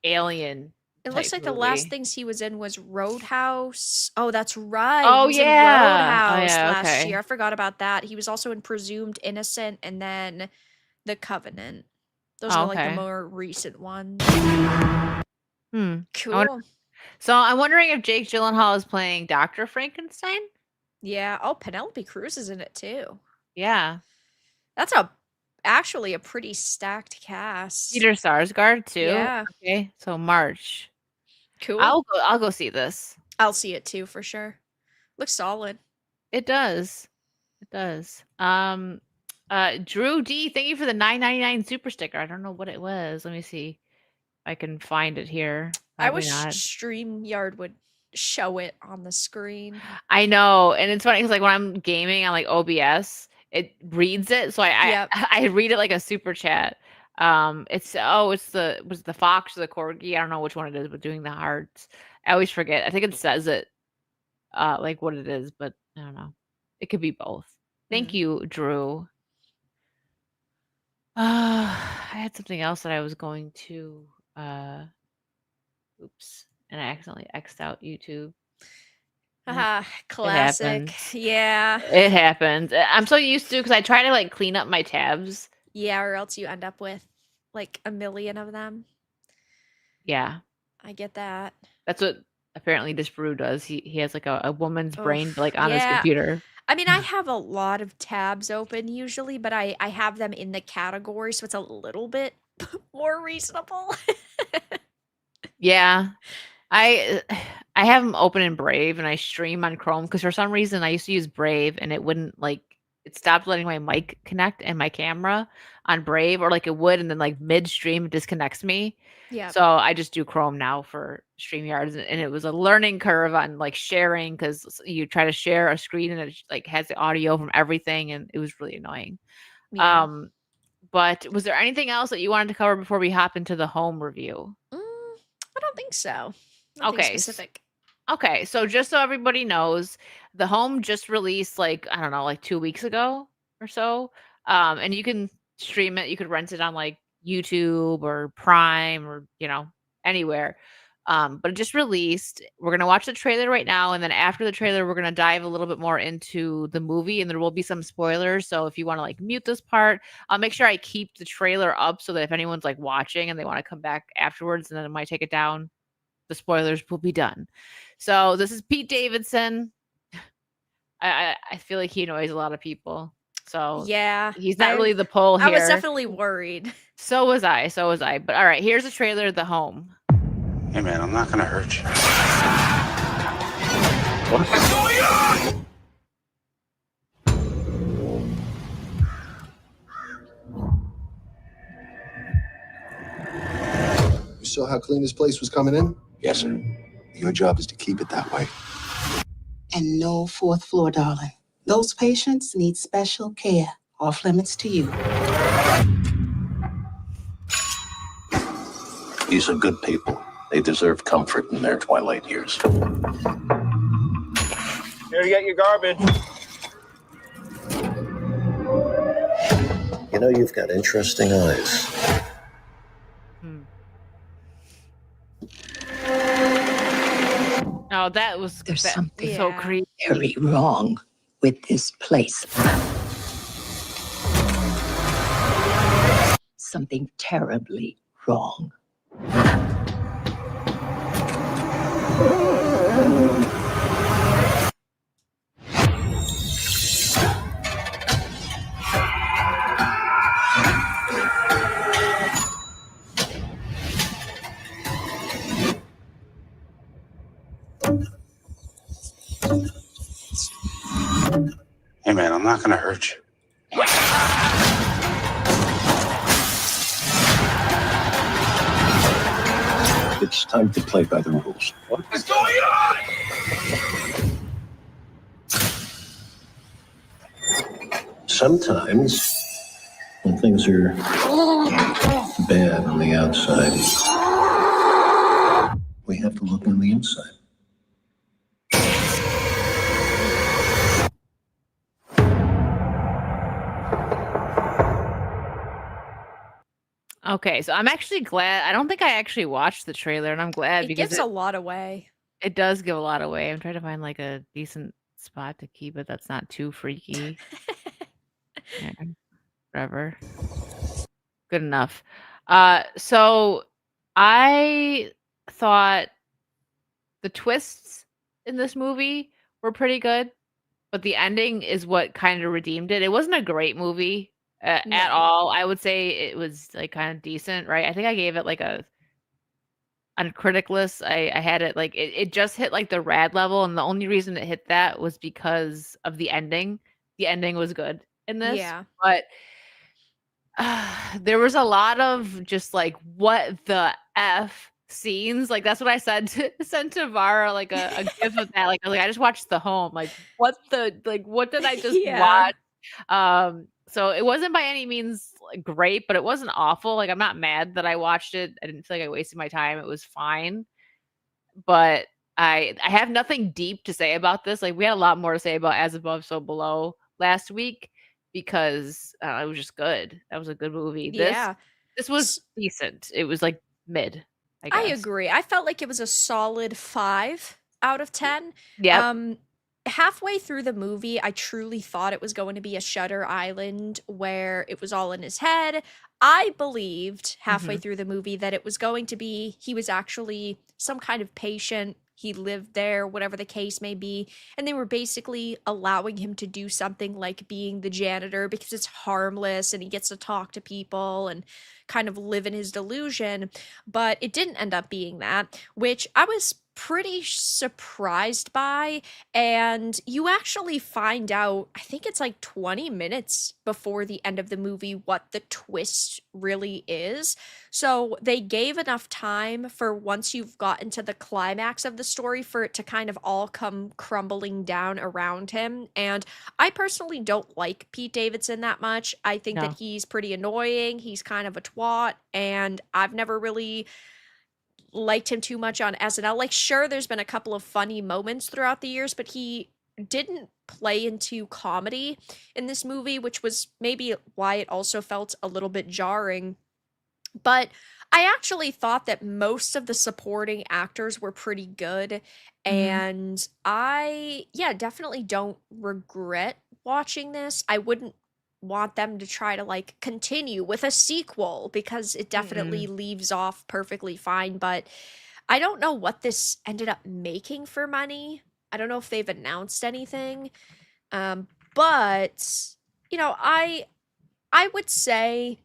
alien. It looks type like the last movie. things he was in was Roadhouse. Oh, that's right. Oh, He was in yeah. Oh, Roadhouse yeah, last okay. year. I forgot about that. He was also in Presumed Innocent and then The Covenant. Those are like Okay. the more recent ones. Cool. So I'm wondering if Jake Gyllenhaal is playing Dr. Frankenstein. Yeah. Oh, Penelope Cruz is in it too. Yeah, That's actually a pretty stacked cast. Peter Sarsgaard too. Yeah. Okay, so March. Cool. I'll go see this. I'll see it too for sure. Looks solid. It does. It does. Drew D, thank you for the $9.99 super sticker. I don't know what it was. Let me see if I can find it here. I Probably wish not. StreamYard would show it on the screen. I know, and it's funny because like when I'm gaming on like OBS, it reads it, so Yep. I read it like a super chat. It's the fox or the corgi? I don't know which one it is, but doing the hearts. I always forget. I think it says it, like what it is, but I don't know. It could be both. Thank you, Drew. I had something else that I was going to. Oops, and I accidentally X'd out YouTube. Haha, classic. happens. Yeah. It happens. I'm so used to because I try to like clean up my tabs. Yeah, or else you end up with like a million of them. Yeah, I get that. that's what apparently this brew does. He has like a woman's brain Oof, like on his yeah. computer. I mean, I have a lot of tabs open usually, but I have them in the category, so it's a little bit more reasonable. Yeah, I have them open in Brave and I stream on Chrome because for some reason I used to use Brave and it wouldn't like it stopped letting my mic connect and my camera on Brave, or like it would, and then like midstream it disconnects me. Yeah. So I just do Chrome now for StreamYards, and it was a learning curve on like sharing, because you try to share a screen and it like has the audio from everything, and it was really annoying. Yeah. But was there anything else that you wanted to cover before we hop into the home review? I don't think so. Nothing Okay. specific. Okay, so just so everybody knows, the home just released like, I don't know, like 2 weeks ago or so. And you can stream it. You could rent it on like YouTube or Prime or, anywhere. But it just released. We're gonna watch the trailer right now, and then after the trailer, we're gonna dive a little bit more into the movie, and there will be some spoilers. So if you want to like mute this part, I'll make sure I keep the trailer up so that if anyone's like watching and they want to come back afterwards, and then it might take it down, the spoilers will be done. So this is Pete Davidson. I feel like he annoys a lot of people. So Yeah. he's not really the pull I here. was definitely worried. So was I. But all right, here's a trailer of The Home. Hey, man, I'm not gonna hurt you. What's going on? You saw how clean this place was coming in? Yes, sir. Your job is to keep it that way. And no fourth floor, darling. Those patients need special care. Off limits to you. These are good people. They deserve comfort in their twilight years. Here to get your garbage. You know, you've got interesting eyes. Oh, that was There's something so creepy. very wrong with this place. Something terribly wrong. Hey, man, I'm not gonna hurt you. It's time to play by the rules. What's going on? Sometimes, when things are bad on the outside, we have to look on the inside. Okay, so I'm actually glad. I don't think I actually watched the trailer, and I'm glad It because gives a lot away. it does give a lot away. I'm trying to find like a decent spot to keep it that's not too freaky. Yeah, whatever. Good enough. So I thought the twists in this movie were pretty good, but the ending is what kind of redeemed it. It wasn't a great movie at No. all. I would say it was like kind of decent, right? I think I gave it like a on critic list. I had it like it just hit like the rad level, and the only reason it hit that was because of the ending. The ending was good in this, Yeah. but there was a lot of just like what the f scenes. Like that's what I said to sent to Vara, like a gif of that. Like I was like, I just watched The Home. Like what did I just Yeah. watch? So it wasn't by any means like, great, but it wasn't awful. Like I'm not mad that I watched it. I didn't feel like I wasted my time. It was fine. But I have nothing deep to say about this. Like we had a lot more to say about As Above, So Below last week because it was just good. That was a good movie. Yeah. This was decent. It was like mid, I I guess. agree. I felt like it was a solid 5 out of 10. Yep. Halfway through the movie, I truly thought it was going to be a Shutter Island where it was all in his head. I believed halfway through the movie that it was going to be he was actually some kind of patient. He lived there, whatever the case may be. And they were basically allowing him to do something like being the janitor because it's harmless and he gets to talk to people and kind of live in his delusion. But it didn't end up being that, which I was pretty surprised by. And you actually find out, I think it's like 20 minutes before the end of the movie, what the twist really is. So they gave enough time for once you've gotten to the climax of the story for it to kind of all come crumbling down around him. And I personally don't like Pete Davidson that much. I think that No. he's pretty annoying. He's kind of a twat, and I've never really liked him too much on SNL. Like, sure, there's been a couple of funny moments throughout the years, but he didn't play into comedy in this movie, which was maybe why it also felt a little bit jarring. But I actually thought that most of the supporting actors were pretty good. Mhm. And I, yeah, definitely don't regret watching this. I wouldn't want them to try to like continue with a sequel because it definitely Mm-mm. leaves off perfectly fine. But I don't know what this ended up making for money. I don't know if they've announced anything. Um, but you know, I would say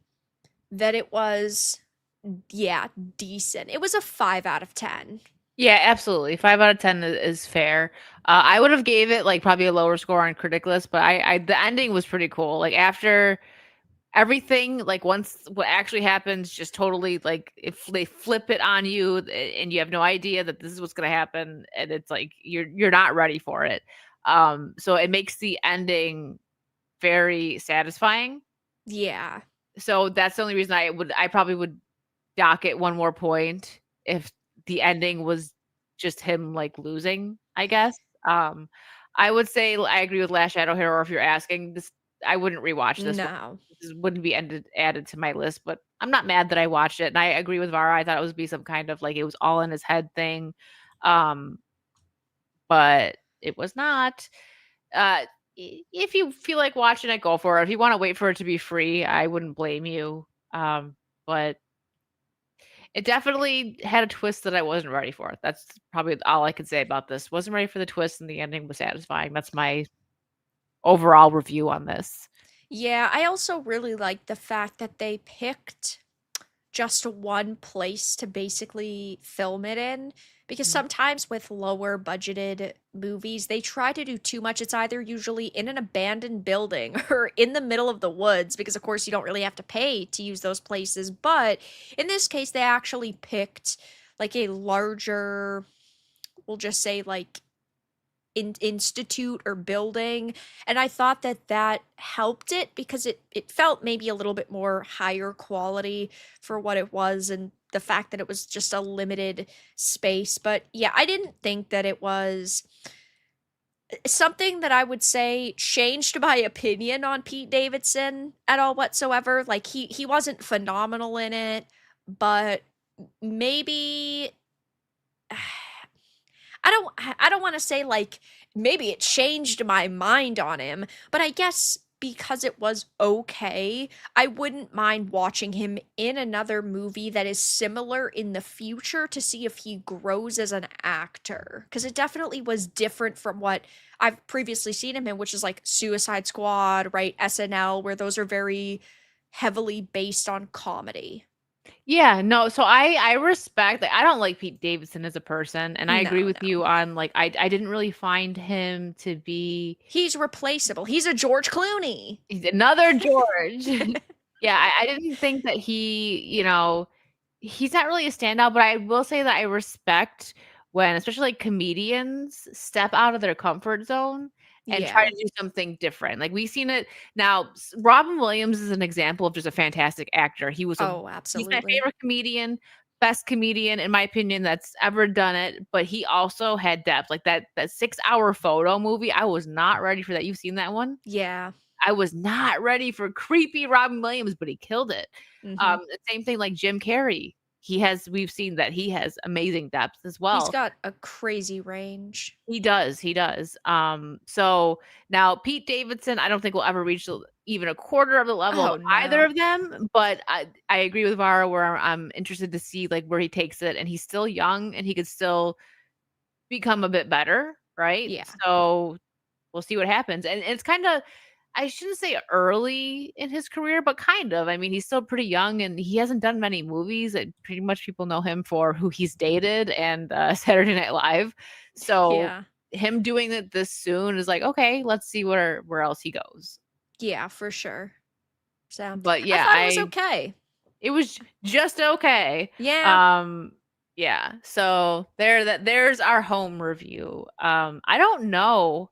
that it was, yeah, decent. It was a 5 out of 10. Yeah, absolutely. 5 out of 10 is fair. I would have gave it like probably a lower score on critic list, but I the ending was pretty cool. Like after everything, like once what actually happens, just totally like if they flip it on you and you have no idea that this is what's gonna happen, and it's like you're not ready for it. So it makes the ending very satisfying. Yeah. So that's the only reason I probably would dock it one more point if the ending was just him, like, losing, I guess. Um, I would say I agree with Last Shadow Hero if you're asking this. I wouldn't rewatch this one. No. This wouldn't be added to my list, but I'm not mad that I watched it, and I agree with Vara. I thought it was be some kind of, like, it was all in his head thing, um, but it was not. If you feel like watching it, go for it. If you wanna wait for it to be free, I wouldn't blame you, but it definitely had a twist that I wasn't ready for. That's probably all I could say about this. Wasn't ready for the twist and the ending was satisfying. That's my overall review on this. Yeah, I also really like the fact that they picked just one place to basically film it in, because Mm. sometimes with lower budgeted movies they try to do too much. It's either usually in an abandoned building or in the middle of the woods, because of course you don't really have to pay to use those places. But in this case they actually picked like a larger, we'll just say like institute or building, and I thought that that helped it because it felt maybe a little bit more higher quality for what it was, and the fact that it was just a limited space. But yeah, I didn't think that it was something that I would say changed my opinion on Pete Davidson at all whatsoever. Like he wasn't phenomenal in it, but maybe I don't want to say like maybe it changed my mind on him, but I guess because it was okay, I wouldn't mind watching him in another movie that is similar in the future to see if he grows as an actor, because it definitely was different from what I've previously seen him in, which is like Suicide Squad, right? SNL, where those are very heavily based on comedy. Yeah, no, so I respect I don't like Pete Davidson as a person, and I agree No, with no. you on like I didn't really find him to be He's replaceable. He's a George Clooney. he's another George. Yeah, I didn't think that he's not really a standout, but I will say that I respect when, especially like comedians, step out of their comfort zone and try Yeah. to do something different. Like we've seen it now. Robin Williams is an example of just a fantastic actor. Oh, He's my absolutely. favorite comedian, best comedian in my opinion that's ever done it. But he also had depth, like that 6 hour photo movie. I was not ready for that. You've seen that one? Yeah. I was not ready for creepy Robin Williams, but he killed it. Mhm. The same thing like Jim Carrey. We've seen that he has amazing depth as He's well. got a crazy range. He does. So now Pete Davidson, I don't think will ever reach even a quarter of the level Oh, of either no. of them, but I agree with Vara where I'm interested to see like where he takes it, and he's still young and he could still become a bit better, right? Yeah. So we'll see what happens. And it's kind of I shouldn't say early in his career, but kind of. I mean, he's still pretty young and he hasn't done many movies. Pretty much people know him for who he's dated and Saturday Night Live. So Yeah. him doing it this soon is like, okay, let's see where else he goes. Yeah, for sure. So But yeah, I thought it was okay. It was just okay. Yeah. Yeah. So there's our home review. I don't know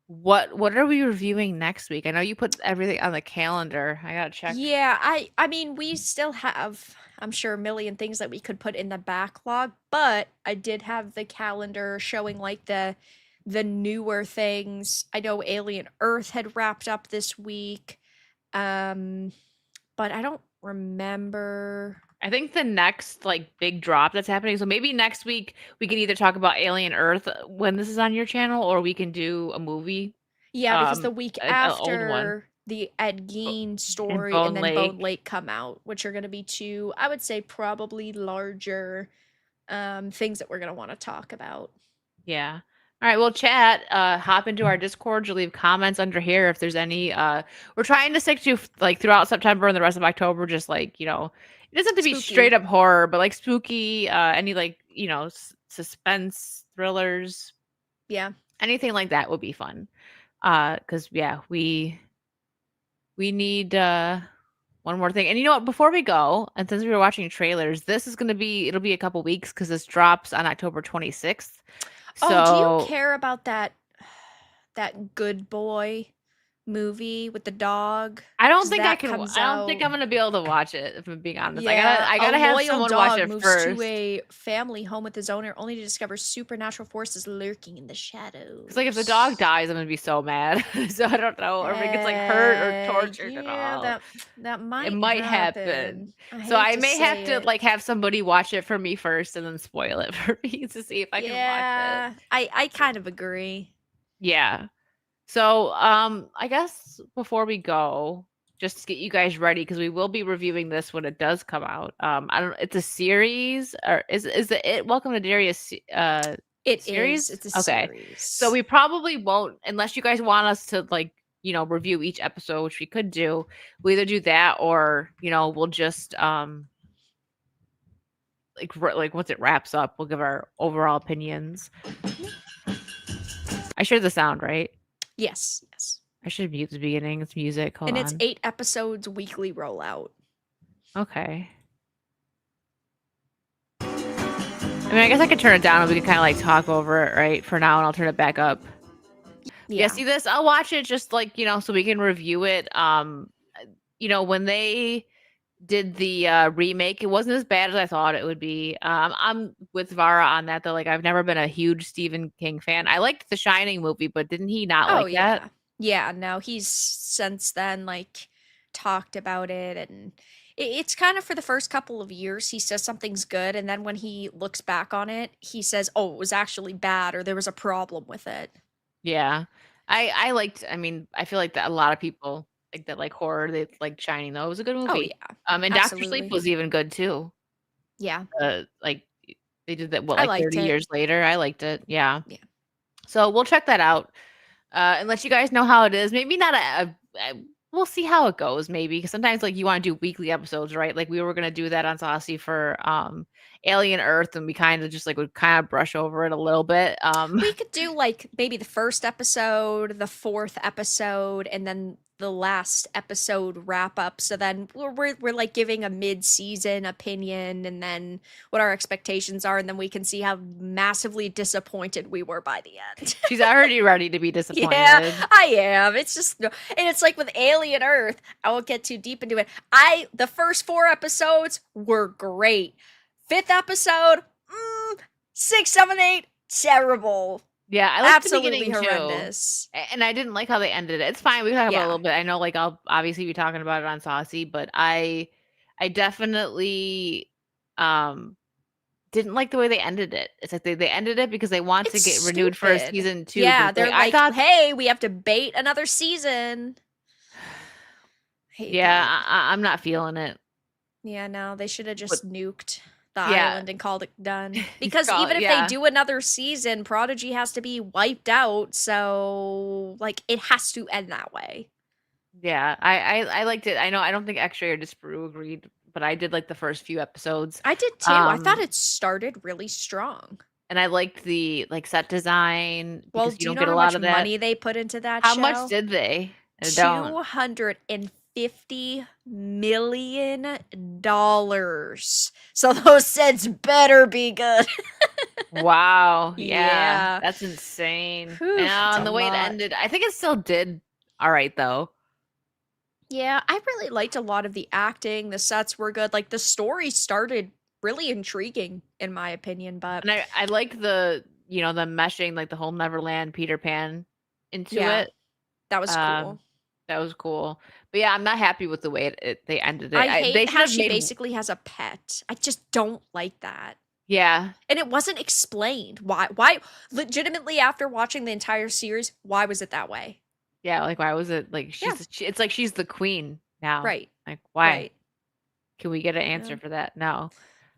what are we reviewing next week? I know you put everything on the calendar. I gotta check. Yeah, I mean, we still have, I'm sure, a million things that we could put in the backlog, but I did have the calendar showing like the newer things. I know Alien Earth had wrapped up this week. But I don't remember. I think the next like big drop that's happening. So maybe next week we can either talk about Alien Earth when this is on your channel, or we can do a movie. Yeah, because the week an old one. after the Ed Gein story Bone and then Lake. Bone Lake come out, which are going to be two, I would say, probably larger things that we're going to want to talk about. Yeah. All right, well, chat, hop into our Discord. You'll leave comments under here if there's any. We're trying to stick to like throughout September and the rest of October, just like, you know, it doesn't have to be Spooky. straight up horror, but like spooky, any like, you know, suspense thrillers. Yeah. Anything like that would be fun. Because yeah, we need one more thing. And you know what? Before we go, and since we were watching trailers, this is gonna be it'll be a couple weeks because this drops on October 26th. Oh, do So you care about that Good Boy movie with the dog? I don't 'Cause think I that can. I comes don't think out- I'm gonna be able to watch it. If I'm being honest, Yeah, I gotta a have loyal someone dog watch it moves first. to a family home with his owner, only to discover supernatural forces lurking in the shadows. Because like if the dog dies, I'm gonna be so mad. So I don't know, or if it gets like hurt or tortured at all. That might It might happen. So hate I to may have say to it. like have somebody watch it for me first, and then spoil it for me to see if I can watch Yeah, it. I kind of agree. Yeah. So, I guess before we go, just to get you guys ready, because we will be reviewing this when it does come out. I don't. It's a series, or is it Welcome to Darius? It Series? is. It's a Okay. series. So we probably won't, unless you guys want us to like, you know, review each episode, which we could do. We'll either do that, or you know, we'll just like once it wraps up, we'll give our overall opinions. I shared the sound, right? Yes. I should mute the beginning. It's music. Hold And on. it's 8 episodes weekly rollout. Okay. I mean, I guess I could turn it down and we can kind of like talk over it, right? For now, and I'll turn it back up. Yeah, see this? I'll watch it just like, you know, so we can review it. You know, when they did the remake, it wasn't as bad as I thought it would be. I'm with Vara on that though. Like I've never been a huge Stephen King fan. I liked the Shining movie, but didn't he not like that? Yeah, no, he's since then like talked about it, and it's kind of for the first couple of years he says something's good, and then when he looks back on it, he says, "Oh, it was actually bad," or "There was a problem with it." Yeah. I liked, I mean, I feel like that a lot of people like that like horror, they like Shining though. It was a good movie. Oh yeah. And Doctor Absolutely. Sleep was even good too. Yeah. Like they did that what I like liked 30 it. years later. I liked it. Yeah. Yeah. So we'll check that out. And let you guys know how it is. Maybe not we'll see how it goes maybe, because sometimes like you want to do weekly episodes, right? Like we were going to do that on Saucy for Alien Earth, and we kind of just like would kind of brush over it a little bit. We could do like maybe the first episode, the fourth episode, and then the last episode wrap up. So then we're like giving a mid-season opinion and then what our expectations are, and then we can see how massively disappointed we were by the end. She's already ready to be disappointed. Yeah, I am. It's just, and it's like with Alien Earth, I won't get too deep into it. The first 4 episodes were great. 5th episode, 6, 7, 8, terrible. Yeah, I liked Absolutely the beginning horrendous. too. And I didn't like how they ended it. It's fine. We can talk about it a Yeah. little bit. I know like I'll obviously be talking about it on Saucy, but I definitely didn't like the way they ended it. It's like they ended it because they want to get renewed for a stupid. season 2. Yeah, but they're I like, thought, hey, we have to bait another season. Hate yeah, that. I'm not feeling it. Yeah, no, they should have just nuked the Yeah. island and called it done. Because call- even if yeah. they do another season, Prodigy has to be wiped out. So, like, it has to end that way. Yeah, I liked it. I know I don't think X-Ray or Disparu agreed, but I did like the first few episodes. I did too. I thought Um, it started really strong. and I liked the like set design Well, because do you you don't know get a how lot much of that. money they put into that How show? much did they? I don't. $250 million. So those sets better be good. Wow. Yeah, Yeah. that's insane. Whew, it's And a the way it lot. ended, I think it still did all right though. Yeah, I really liked a lot of the acting. The sets were good. Like the story started really intriguing, in my opinion. But And I liked the the meshing like the whole Neverland Peter Pan into yeah, it. that was cool. That was cool. But yeah, I'm not happy with the way they ended it. I They hate should how have she made basically has a pet. I just don't like that. yeah. And it wasn't explained why legitimately after watching the entire series, why was it that way? Yeah, like why was it like Yeah. it's like she's the queen now. Right. Like why? Right. Can we get an answer Yeah. for that? No.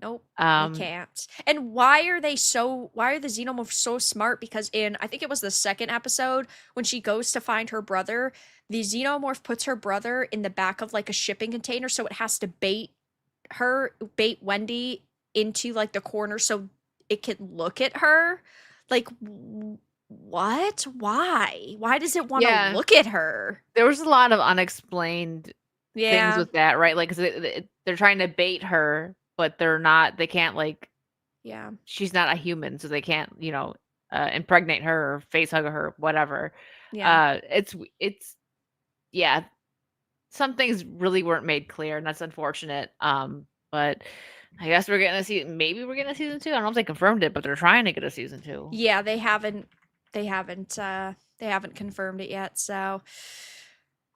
Nope. We can't. And why are the xenomorphs so smart? Because in I think it was the second episode when she goes to find her brother, the xenomorph puts her brother in the back of like a shipping container, so it has to bait Wendy into like the corner so it can look at her. Like what? Why? Why does it want to Yeah. look at her? There was a lot of unexplained things Yeah. with that, right? Like 'cause they're trying to bait her, but they're not. They can't like. Yeah. She's not a human, so they can't impregnate her or face hug her, whatever. Yeah. It's yeah. Some things really weren't made clear, and that's unfortunate. But I guess we're getting a season. Maybe we're getting a season 2. I don't know if they confirmed it, but they're trying to get a season 2. Yeah, they haven't confirmed it yet, so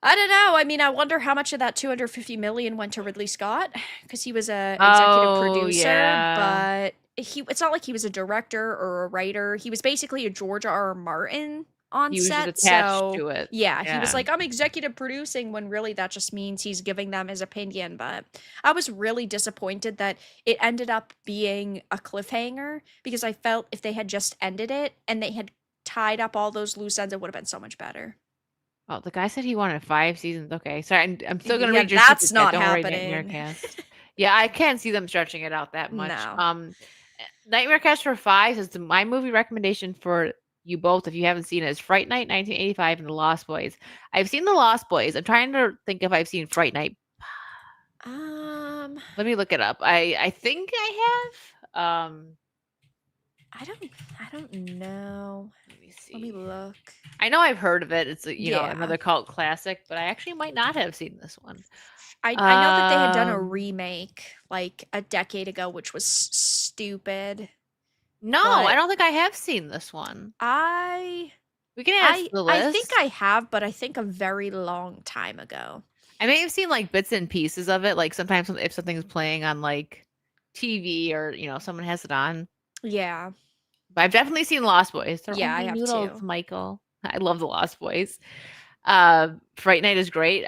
I don't know. I mean, I wonder how much of that 250 million went to Ridley Scott because he was a executive producer, yeah. but it's not like he was a director or a writer. He was basically a George R.R. Martin on He was just set, attached so to it. yeah, he was Yeah. like, I'm executive producing when really that just means he's giving them his opinion. But I was really disappointed that it ended up being a cliffhanger because I felt if they had just ended it and they had tied up all those loose ends, it would have been so much better. Oh, the guy said he wanted 5 seasons. Okay, sorry, I'm still gonna Yeah, read your that's super chat. not Don't worry, Nightmare happening. Cast. Yeah, I can't see them stretching it out that much. No. Nightmare Cast for 5 is my movie recommendation for you both. If you haven't seen it, is Fright Night 1985 and The Lost Boys. I've seen The Lost Boys. I'm trying to think if I've seen Fright Night. Let me look it up. I think I have. I don't know. Let me see. Let me look. I know I've heard of it. It's Yeah. another cult classic, but I actually might not have seen this one. I know that they had done a remake like a decade ago, which was stupid. No, But I don't think I have seen this one. We can add it to the list. I think I have, but I think a very long time ago. I may have seen like bits and pieces of it. Like sometimes if something's playing on like TV or someone has it on. Yeah. But I've definitely seen Lost Boys. They're Yeah, I only have noodles, too. Michael. I love the Lost Boys. Fright Night is great.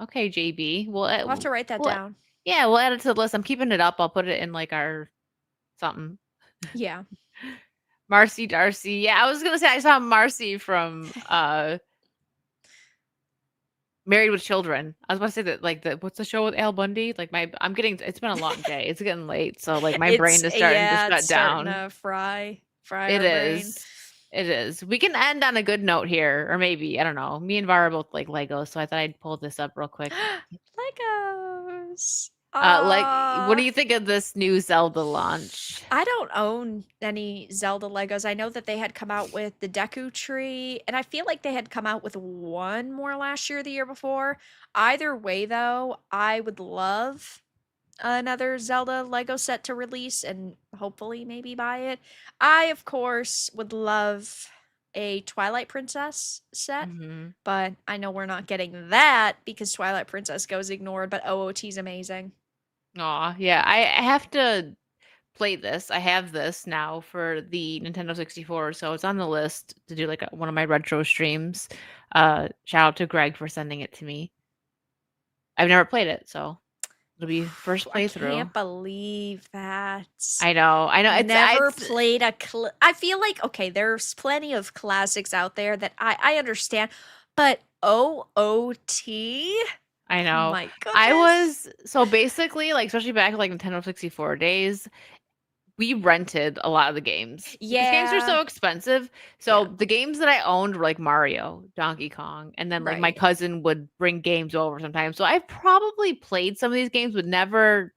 Okay, JB. We'll have to write that down. Yeah, we'll add it to the list. I'm keeping it up. I'll put it in like our something. Yeah. Marcy Darcy. Yeah, I was gonna say I saw Marcy from Married with Children. I was about to say that like what's the show with Al Bundy? Like it's been a long day. It's getting late, so like my brain is starting to shut down. To fry It is. It is. We can end on a good note here, or maybe I don't know. Me and Vara both like Legos, so I thought I'd pull this up real quick. Legos. What do you think of this new Zelda launch? I don't own any Zelda Legos. I know that they had come out with the Deku Tree, and I feel like they had come out with one more last year or the year before. Either way, though, I would love another Zelda Lego set to release and hopefully maybe buy it. I, of course, would love a Twilight Princess set, but I know we're not getting that because Twilight Princess goes ignored, but OOT's amazing. Aw, yeah. I have to play this. I have this now for the Nintendo 64, so it's on the list to do like one of my retro streams. Shout out to Greg for sending it to me. I've never played it, so It'll be first I playthrough. can't believe that. I know. Never It's played a. I feel like okay, there's plenty of classics out there that I understand, but OOT. I Oh know. my I goodness. was so basically like, especially back in like Nintendo 64 days, we rented a lot of the games because games are Yeah. so expensive. So the games that I owned were like Mario, Donkey Kong, and then like my Right. cousin would bring games over sometimes. So I've probably played some of these games, but never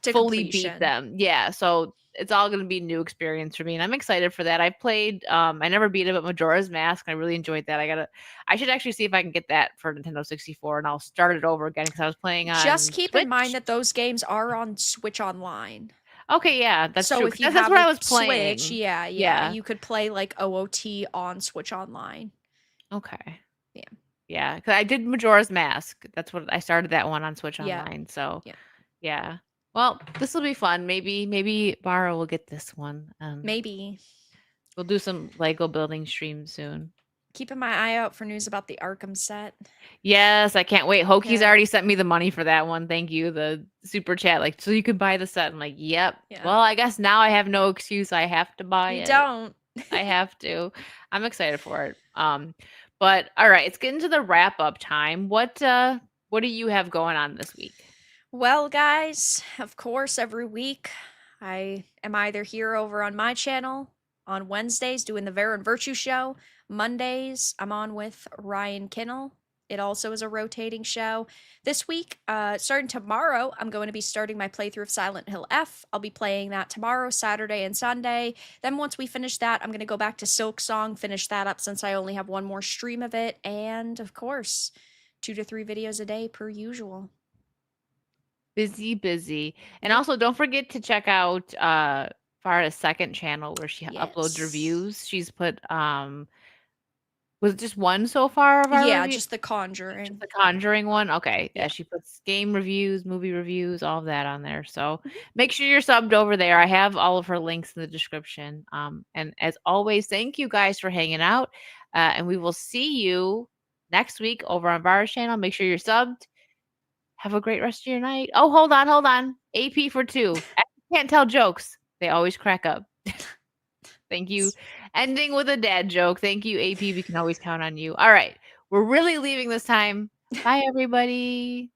To fully beat completion. them. Yeah, so it's all gonna be new experience for me, and I'm excited for that. I played, I never beat it, but Majora's Mask. I really enjoyed that. I should actually see if I can get that for Nintendo 64, and I'll start it over again because I was playing Just on keep in mind Switch. that those games are on Switch Online. Okay, yeah, that's So true. if you That's have what I a was Switch, playing. yeah, Yeah. you could play like OOT on Switch Online. Okay. Yeah. Yeah, because I did Majora's Mask. That's what I started that one on Switch Yeah. Online. So Yeah. yeah. Well, this will be fun. Maybe Vara will get this one. Maybe. We'll do some Lego building streams soon. Keeping my eye out for news about the Arkham set. Yes, I can't wait. Hoki's Yeah. already sent me the money for that one. Thank you. The super chat, like, so you could buy the set. I'm like, yep. Yeah. Well, I guess now I have no excuse. I have to buy You it. don't. I have to. I'm excited for it. But all right, it's getting to the wrap up time. What do you have going on this week? Well, guys, of course, every week I am either here over on my channel on Wednesdays doing the Vara and Virtue show. Mondays, I'm on with Ryan Kinnell. It also is a rotating show. This week, starting tomorrow, I'm going to be starting my playthrough of Silent Hill F. I'll be playing that tomorrow, Saturday, and Sunday. Then once we finish that, I'm going to go back to Silk Song, finish that up since I only have one more stream of it. And of course, 2 to 3 videos a day per usual. Busy. And also don't forget to check out Farah's second channel where she uploads Yes. reviews. She's put was it just one so far of our Yeah, review? just The Conjuring. Just the Conjuring one? Okay. Yeah, Yeah. she puts game reviews, movie reviews, all of that on there. So make sure you're subbed over there. I have all of her links in the description. And as always, thank you guys for hanging out. And we will see you next week over on Vara's channel. Make sure you're subbed. Have a great rest of your night. Oh, hold on. AP for 2. I can't tell jokes. They always crack up. Thank you. Ending with a dad joke. Thank you, AP. We can always count on you. All right. We're really leaving this time. Bye, everybody.